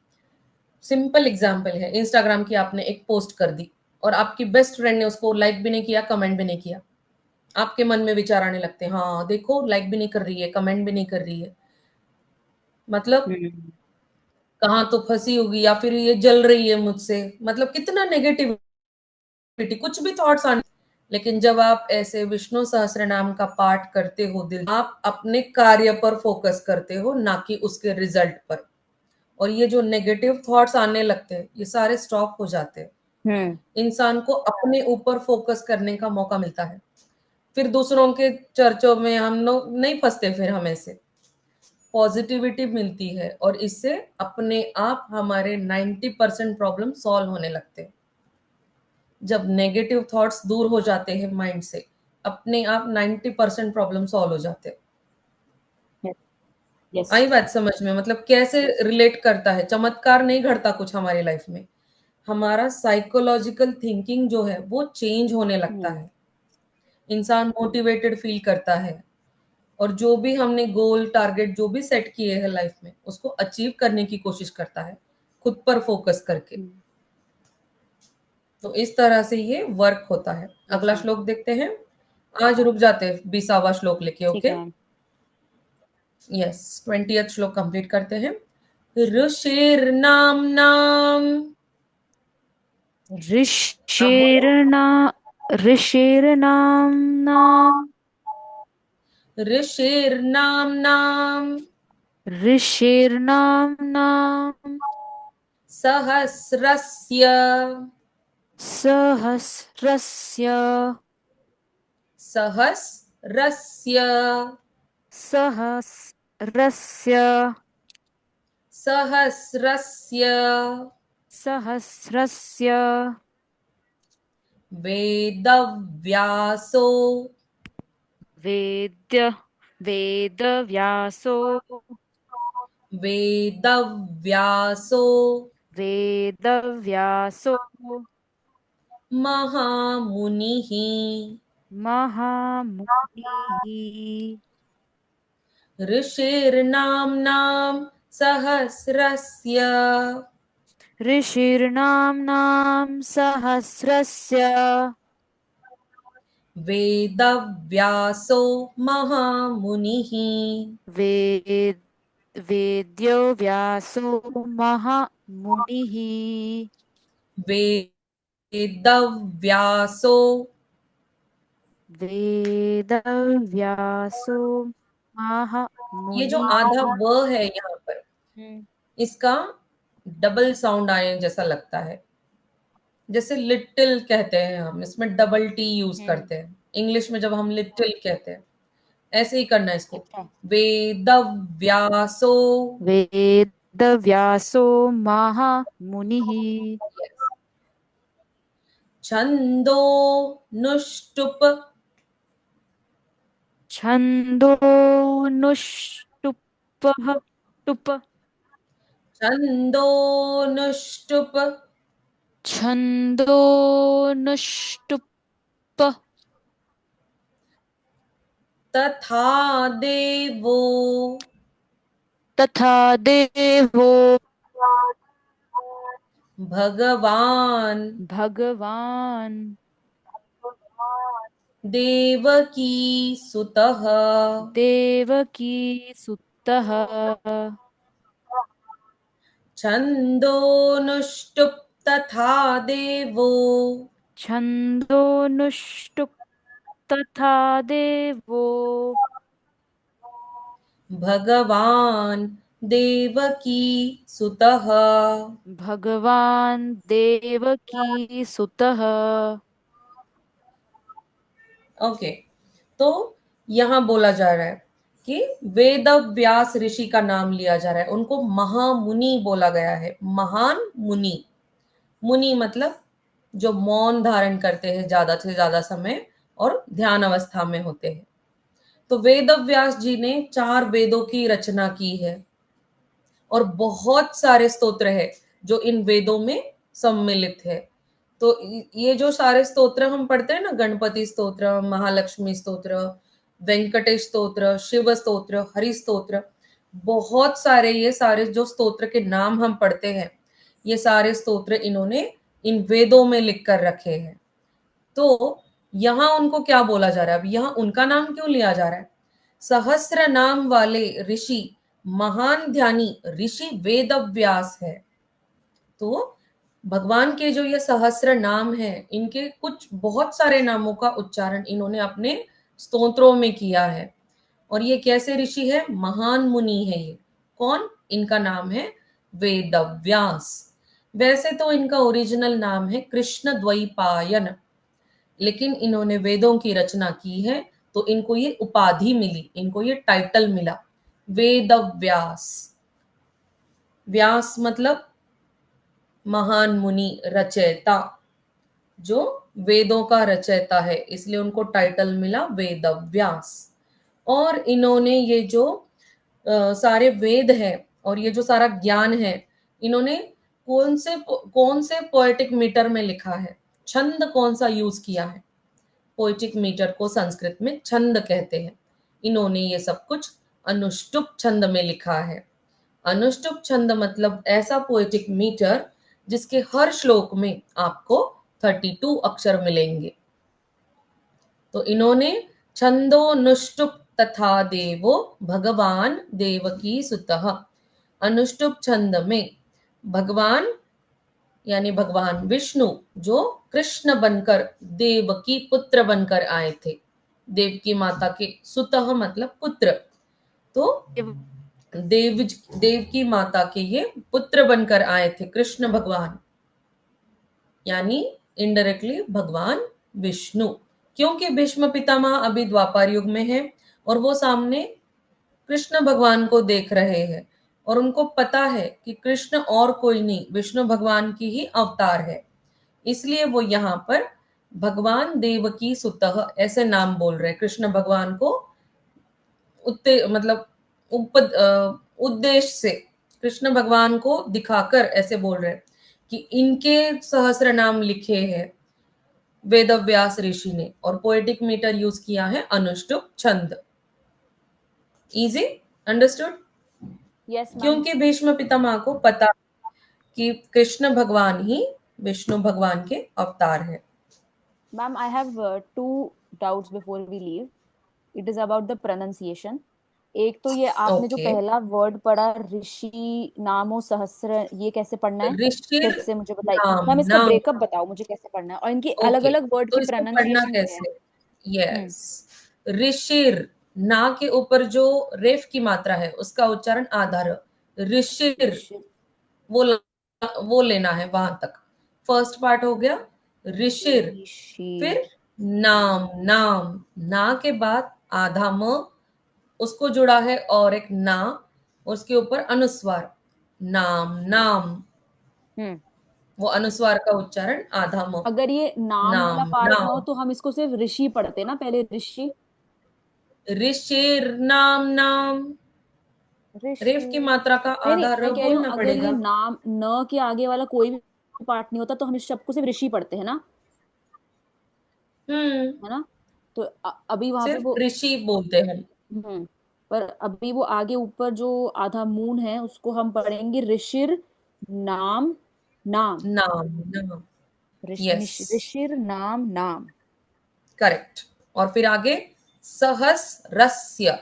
सिंपल एग्जांपल है, इंस्टाग्राम की आपने एक पोस्ट कर दी और आपकी बेस्ट फ्रेंड ने उसको लाइक भी नहीं किया, कमेंट भी नहीं किया। आपके मन में विचार आने लगते हैं, हाँ देखो लाइक भी नहीं कर रही है, कमेंट भी नहीं कर रही है, मतलब हम्म। कहाँ तो फंसी होगी, या फिर ये जल रही है मुझसे, मतलब कितना नेगेटिविटी, कुछ भी थॉट्स आने। लेकिन जब आप ऐसे विष्णु सहस्त्र नाम का पाठ करते हो, दिल आप अपने कार्य पर फोकस करते हो, ना कि उसके रिजल्ट पर। और ये जो नेगेटिव थॉट्स आने लगते हैं, ये सारे स्टॉप हो जाते हैं। हम्म। इंसान को अपने ऊपर फोकस करने का मौका मिलता है। फिर दूसरों के चर्चों में हम लोग नहीं फंसते, फिर हमें से पॉजिटिविटी मिलती है और इससे अपने आप हमारे 90% प्रॉब्लम सॉल्व होने लगते हैं। जब नेगेटिव थॉट्स दूर हो जाते हैं माइंड से, अपने आप 90% प्रॉब्लम सॉल्व हो जाते हैं। यस। आई बात समझ में? मतलब कैसे रिलेट करता है, चमत्कार नहीं घटता कुछ हमारी लाइफ में, हमारा साइकोलॉजिकल थिंकिंग जो है वो चेंज होने लगता हम्म। है। इंसान मोटिवेटेड फील करता है और जो भी हमने गोल टारगेट जो भी सेट किए हैं लाइफ में, उसको अचीव करने की कोशिश करता है, खुद पर फोकस करके। तो इस तरह से ये वर्क होता है। यस अगला मैम। श्लोक देखते हैं। आज रुक जाते हैं 20वां श्लोक लेके, ठीक ओके? है मैम। यस, 20th श्लोक कंप्लीट करते हैं। ऋषिर्नाम्नाम, आप बोलो। ऋषिर्ना ऋषिर्नाम्ना ऋषिर्नाम्नाम ऋषिर्नाम्ना सहस्रस्य, सहस्रस्य सहस्रस्य, सहस्रस्य सहस्रस्य सहस्रस्य वेदव्यासो, वेद्य वेदव्यासो वेदव्यासो वेदव्यासो महामुनिः, महामुनिः ऋषिर्नाम्नां सहस्रस्य ऋषिर्नाम्नां सहस्रस्य वेदव्यासो महामुनिः, वेद वेद्यो व्यासो महामुनिः वेदव्यासो, वेदव्यासो ये जो महामुनिः। आधा व है यहाँ पर, हम्म। इसका डबल साउंड आने जैसा लगता है। जैसे लिटिल कहते हैं हम, इसमें डबल टी यूज हम्म। करते हैं इंग्लिश में, जब हम लिटिल कहते हैं ऐसे ही करना है इसको। अच्छा। वेदव्यासो, वेदव्यासो महामुनिः छंदो नुष्टुप, छन्दोनुष्टुप्पः टुप छंदो नुष्टुप, छन्दोनुष्टुप् तथा देवो, तथा देवो भगवान, भगवान् देवकी सुतः, देवकी सुतः छंदो नुष्टुप तथा देवो, छन्दोनुष्टुप् तथा देवो भगवान देवकी सुतः। भगवान देवकी सुतः। ओके, तो यहाँ बोला जा रहा है कि वेद व्यास ऋषि का नाम लिया जा रहा है, उनको महामुनि बोला गया है, महान मुनि। मुनि मतलब जो मौन धारण करते हैं ज्यादा से ज्यादा समय और ध्यान अवस्था में होते हैं। तो वेद व्यास जी ने 4 वेदों की रचना की है और बहुत सारे स्तोत्र है जो इन वेदों में सम्मिलित है। तो ये जो सारे स्तोत्र हम पढ़ते हैं ना, गणपति स्तोत्र, महालक्ष्मी स्तोत्र, वेंकटेश स्तोत्र, शिव स्तोत्र, हरि स्तोत्र, बहुत सारे ये सारे जो स्तोत्र के नाम हम पढ़ते हैं, ये सारे स्तोत्र इन्होंने इन वेदों में लिख कर रखे हैं। तो यहाँ उनको क्या बोला जा रहा है, अब यहाँ उनका नाम क्यों लिया जा रहा है? सहस्र नाम वाले ऋषि, महान ध्यानी ऋषि वेद व्यास है। तो भगवान के जो ये सहस्र नाम है, इनके कुछ बहुत सारे नामों का उच्चारण इन्होंने अपने स्तोत्रों में किया है। और ये कैसे ऋषि है? महान मुनि है ये। कौन? इनका नाम है वेद व्यास। वैसे तो इनका ओरिजिनल नाम है कृष्ण द्वैपायन, लेकिन इन्होंने वेदों की रचना की है तो इनको ये उपाधि मिली, इनको ये टाइटल मिला, वेद व्यास। व्यास मतलब महान मुनि, रचयिता, जो वेदों का रचयिता है, इसलिए उनको टाइटल मिला वेद व्यास। और इन्होंने ये जो सारे वेद है और ये जो सारा ज्ञान है, इन्होंने कौन से पोएटिक मीटर में लिखा है, छंद कौन सा यूज किया है? पोएटिक मीटर को संस्कृत में छंद कहते हैं। इन्होंने ये सब कुछ अनुष्टुप छंद में लिखा है। अनुष्टुप छंद मतलब ऐसा पोएटिक मीटर जिसके हर श्लोक में आपको 32 अक्षर मिलेंगे। तो इन्होंने छंदोनुष्टुप तथा देवो भगवान देवकी सुतः, अनुष्टुप छंद में भगवान यानी भगवान विष्णु जो कृष्ण बनकर देवकी पुत्र बनकर आए थे, देव की माता के सुतः मतलब पुत्र। तो देव देव की माता के ये पुत्र बनकर आए थे कृष्ण भगवान, यानी इनडायरेक्टली भगवान विष्णु। क्योंकि भीष्म पितामह अभी द्वापर युग में है और वो सामने कृष्ण भगवान को देख रहे हैं और उनको पता है कि कृष्ण और कोई नहीं, विष्णु भगवान की ही अवतार है, इसलिए वो यहाँ पर भगवान देवकी सुतः ऐसे नाम बोल रहे हैं कृष्ण भगवान को। मतलब उद्देश्य से कृष्ण भगवान को दिखाकर ऐसे बोल रहे हैं कि इनके सहस्र नाम लिखे हैं वेद व्यास ऋषि ने, और पोएटिक मीटर यूज किया है अनुष्टुप छंद। Easy understood? Yes ma'am. क्योंकि भीष्म पितामह को पता कि कृष्ण भगवान ही विष्णु भगवान के अवतार है। Ma'am I have two doubts before we leave. It is about the pronunciation. एक तो ये आपने जो ओके, पहला वर्ड पढ़ा ऋषि नामो सहस्र, ये कैसे पढ़ना है? फिर ऋषिर से मुझे बताइए नाम मैम, इसका नाम। ब्रेकअप बताओ मुझे कैसे पढ़ना है, और इनकी अलग ओके, अलग वर्ड तो की इसको पढ़ना प्रोनाउंसिएशन क्या है? कैसे? हम्म। यस, ऋषिर, ना के ऊपर जो रेफ की मात्रा है उसका उच्चारण आधा र, ऋषिर, ऋषि। वो वो लेना है वहां तक। फर्स्ट पार्ट हो गया ऋषिर। फिर ऋषिर। नाम नाम, ना के बाद आधा म, उसको जुड़ा है और एक ना, उसके ऊपर अनुस्वार, नाम नाम, हम्म। वो अनुस्वार का उच्चारण आधा म, अगर ये नाम वाला नाम पार्ट ना हो नाम। तो हम इसको सिर्फ ऋषि पढ़ते ना, पहले ऋषि। ऋषिर नाम नाम, ऋषि। रेफ की मात्रा का नहीं नहीं, आधा र मैं कह रही हूँ बोलना अगर ये पड़ेगा। नाम न के आगे वाला कोई भी पार्ट नहीं होता तो हम इस शब्द को सिर्फ ऋषि पढ़ते हैं ना, हम्म, है ना? तो अभी वहां पे सिर्फ वो ऋषि बोलते हैं। पर अभी वो आगे ऊपर जो आधा मून है उसको हम पढ़ेंगे ऋषिर नाम नाम। नाम नाम, यस, ऋषिर नाम नाम। करेक्ट। और फिर आगे सहस्रस्य,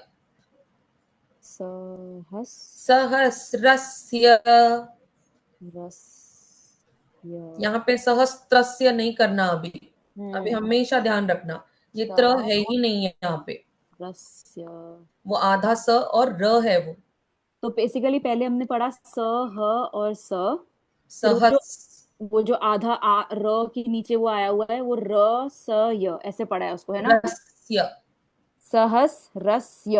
सहस सहस्रस्य, रस्य। यहाँ पे सहस्त्रस्य नहीं करना अभी, अभी हम्म। हमेशा ध्यान रखना ये त्र है सह ही नहीं है यहाँ पे। रस्य। वो आधा स और र है वो। तो बेसिकली पहले हमने पढ़ा स, ह और स। फिर सहस। वो जो आधा र के नीचे वो आया हुआ है, वो र स य ऐसे पढ़ा है उसको, है ना? रस्य। सहस रस्य।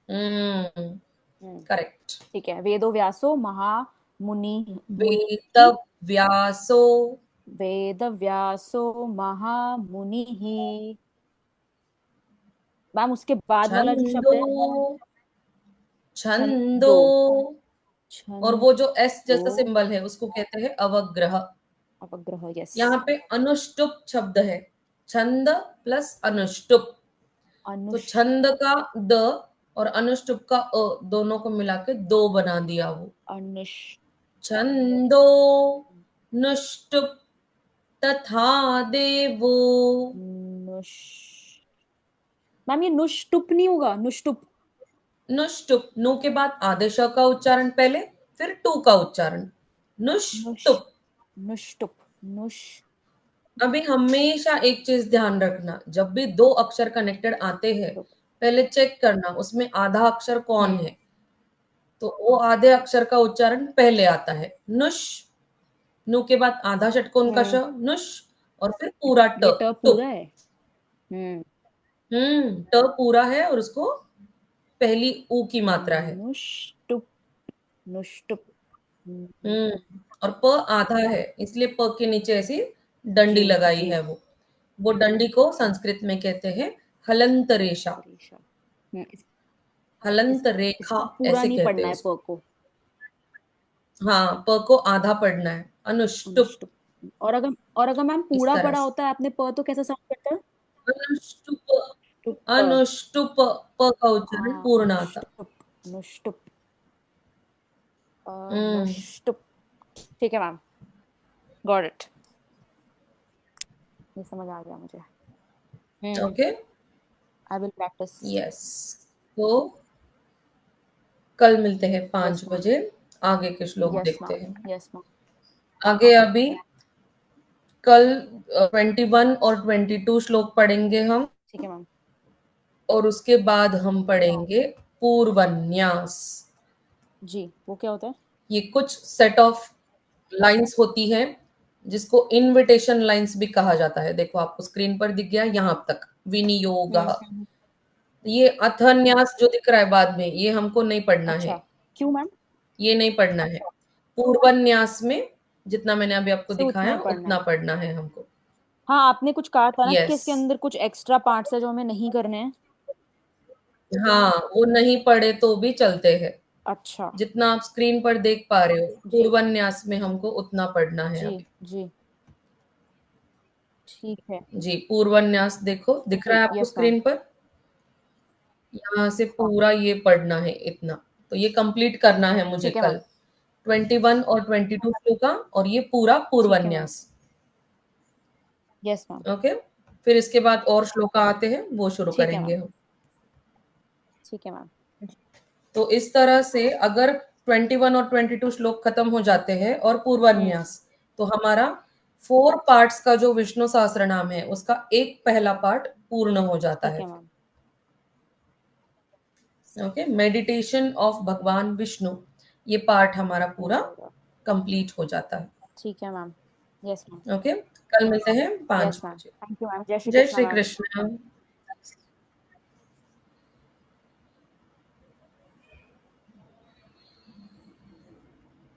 हम्म। हम्म, करेक्ट। ठीक है। वेदो व्यासो महामुनि वेद मुनि। व्यासो। वेद व्यासो महामुनि। मैम उसके बाद वाला जो छंदो। शब्द है। छंदो। छंदो। और वो जो एस छंदो। जैसा सिंबल है उसको कहते हैं अवग्रह। अपग्रह, यस। यहाँ पे अनुष्टुप शब्द है। छंद प्लस अनुष्टुप। तो अनुष छंद का द और अनुष्टुप का अ दोनों को मिला के दो बना दिया वो। अनुष छंदो नुष्टुप तथा देवो। नुष मैम ये नुष्टुप नहीं होगा? नुष्टुप। नुष्टुप। नु के बाद आदेश का उच्चारण पहले, फिर टू का उच्चारण। नुष नुष्टुप। नुष्टुप नुष अभी हमेशा एक चीज ध्यान रखना, जब भी दो अक्षर कनेक्टेड आते हैं टुप। पहले चेक करना उसमें आधा अक्षर कौन हम्म है। तो वो आधे अक्षर का उच्चारण पहले आता है। नुष। नु के बाद आधा षटकोण का श। हम्म नुष। और फिर पूरा ट। ये ट पूरा टुप। है। हम्म ट पूरा है और उसको पहली ऊ की मात्रा है। नुष्टुप नुष्टुप। और प आधा है, इसलिए प के नीचे ऐसी डंडी जी लगाई जी। है वो डंडी को संस्कृत में कहते हैं हलंत रेखा। रेशा। हलंत रेखा इसको पूरा ऐसे नहीं कहते हैं पढ़ना है, उसको। प को। हाँ, प को आधा पढ़ना है। अनुष्टुप। अनुष्टुप। और अगर मैम इस पूरा तरह पढ़ा से होता है आपने, प तो कैसा साउंड करता है? अनुष्टुप। टुप। अनुष्टुप। प का उच्चारण पूर्ण आता। अनुष्टुप नुष्टुप हम्म। नुष्टुप। ठीक है मैम, गॉट इट। ये समझ आ गया मुझे। Okay. I will practice. Yes. तो कल मिलते हैं यस 5 मैम। बजे। आगे के श्लोक यस देखते मैम। हैं। Yes ma'am. आगे अभी कल 21 और 22 श्लोक पढ़ेंगे हम। ठीक है मैम। और उसके बाद हम पढ़ेंगे पूर्वन्यास। जी, वो क्या होता है? ये कुछ सेट ऑफ लाइंस होती हैं जिसको इनविटेशन लाइंस भी कहा जाता है। देखो आपको स्क्रीन पर दिख गया यहाँ तक विनियोग। हम्म। ये अथन्यास जो दिख रहा है बाद में, ये हमको नहीं पढ़ना है। अच्छा, क्यों मैम? ये नहीं पढ़ना है। पूर्वन्यास में जितना मैंने अभी आपको से उतना दिखाया ही पढ़ना उतना है। पढ़ना है हमको। हाँ, आपने कुछ कहा था ना कि यस। इसके अंदर कुछ एक्स्ट्रा पार्ट्स है जो हमें नहीं करने हैं। हाँ, वो नहीं पढ़े तो भी चलते हैं। अच्छा। जितना आप स्क्रीन पर देख पा रहे हो जी पूर्वन्यास में हमको उतना पढ़ना है जी अभी। जी। ठीक है। जी, पूर्वन्यास देखो दिख रहा जी है आपको यस मैम। स्क्रीन पर। यहाँ से पूरा ये पढ़ना है इतना। तो ये कंप्लीट करना है मुझे ठीक है कल। मैम। 21 और 22 श्लोका और ये पूरा ठीक है मैम। पूर्वन्यास। Yes ma'am. ओके। फिर इसके बाद और श्लोका आते हैं वो शुरू ठीक है करेंगे मैम। हम। ठीक है मैम। तो इस तरह से अगर 21 और 22 श्लोक खत्म हो जाते हैं और हम्म पूर्वन्यास, तो हमारा 4 पार्ट्स का जो विष्णु सहस्त्र नाम है उसका एक पहला पार्ट पूर्ण हो जाता ठीक है है फिर। मैम। ओके, मेडिटेशन ऑफ भगवान विष्णु, ये पार्ट हमारा हो पूरा जाएगा। कंप्लीट हो जाता है। ठीक है मैम। Yes ma'am. ओके। कल मिलते हैं 5 यस मैम, बजे थैंक यू मैम। जय श्री जय कृष्ण श्री मैम। कृष्ण।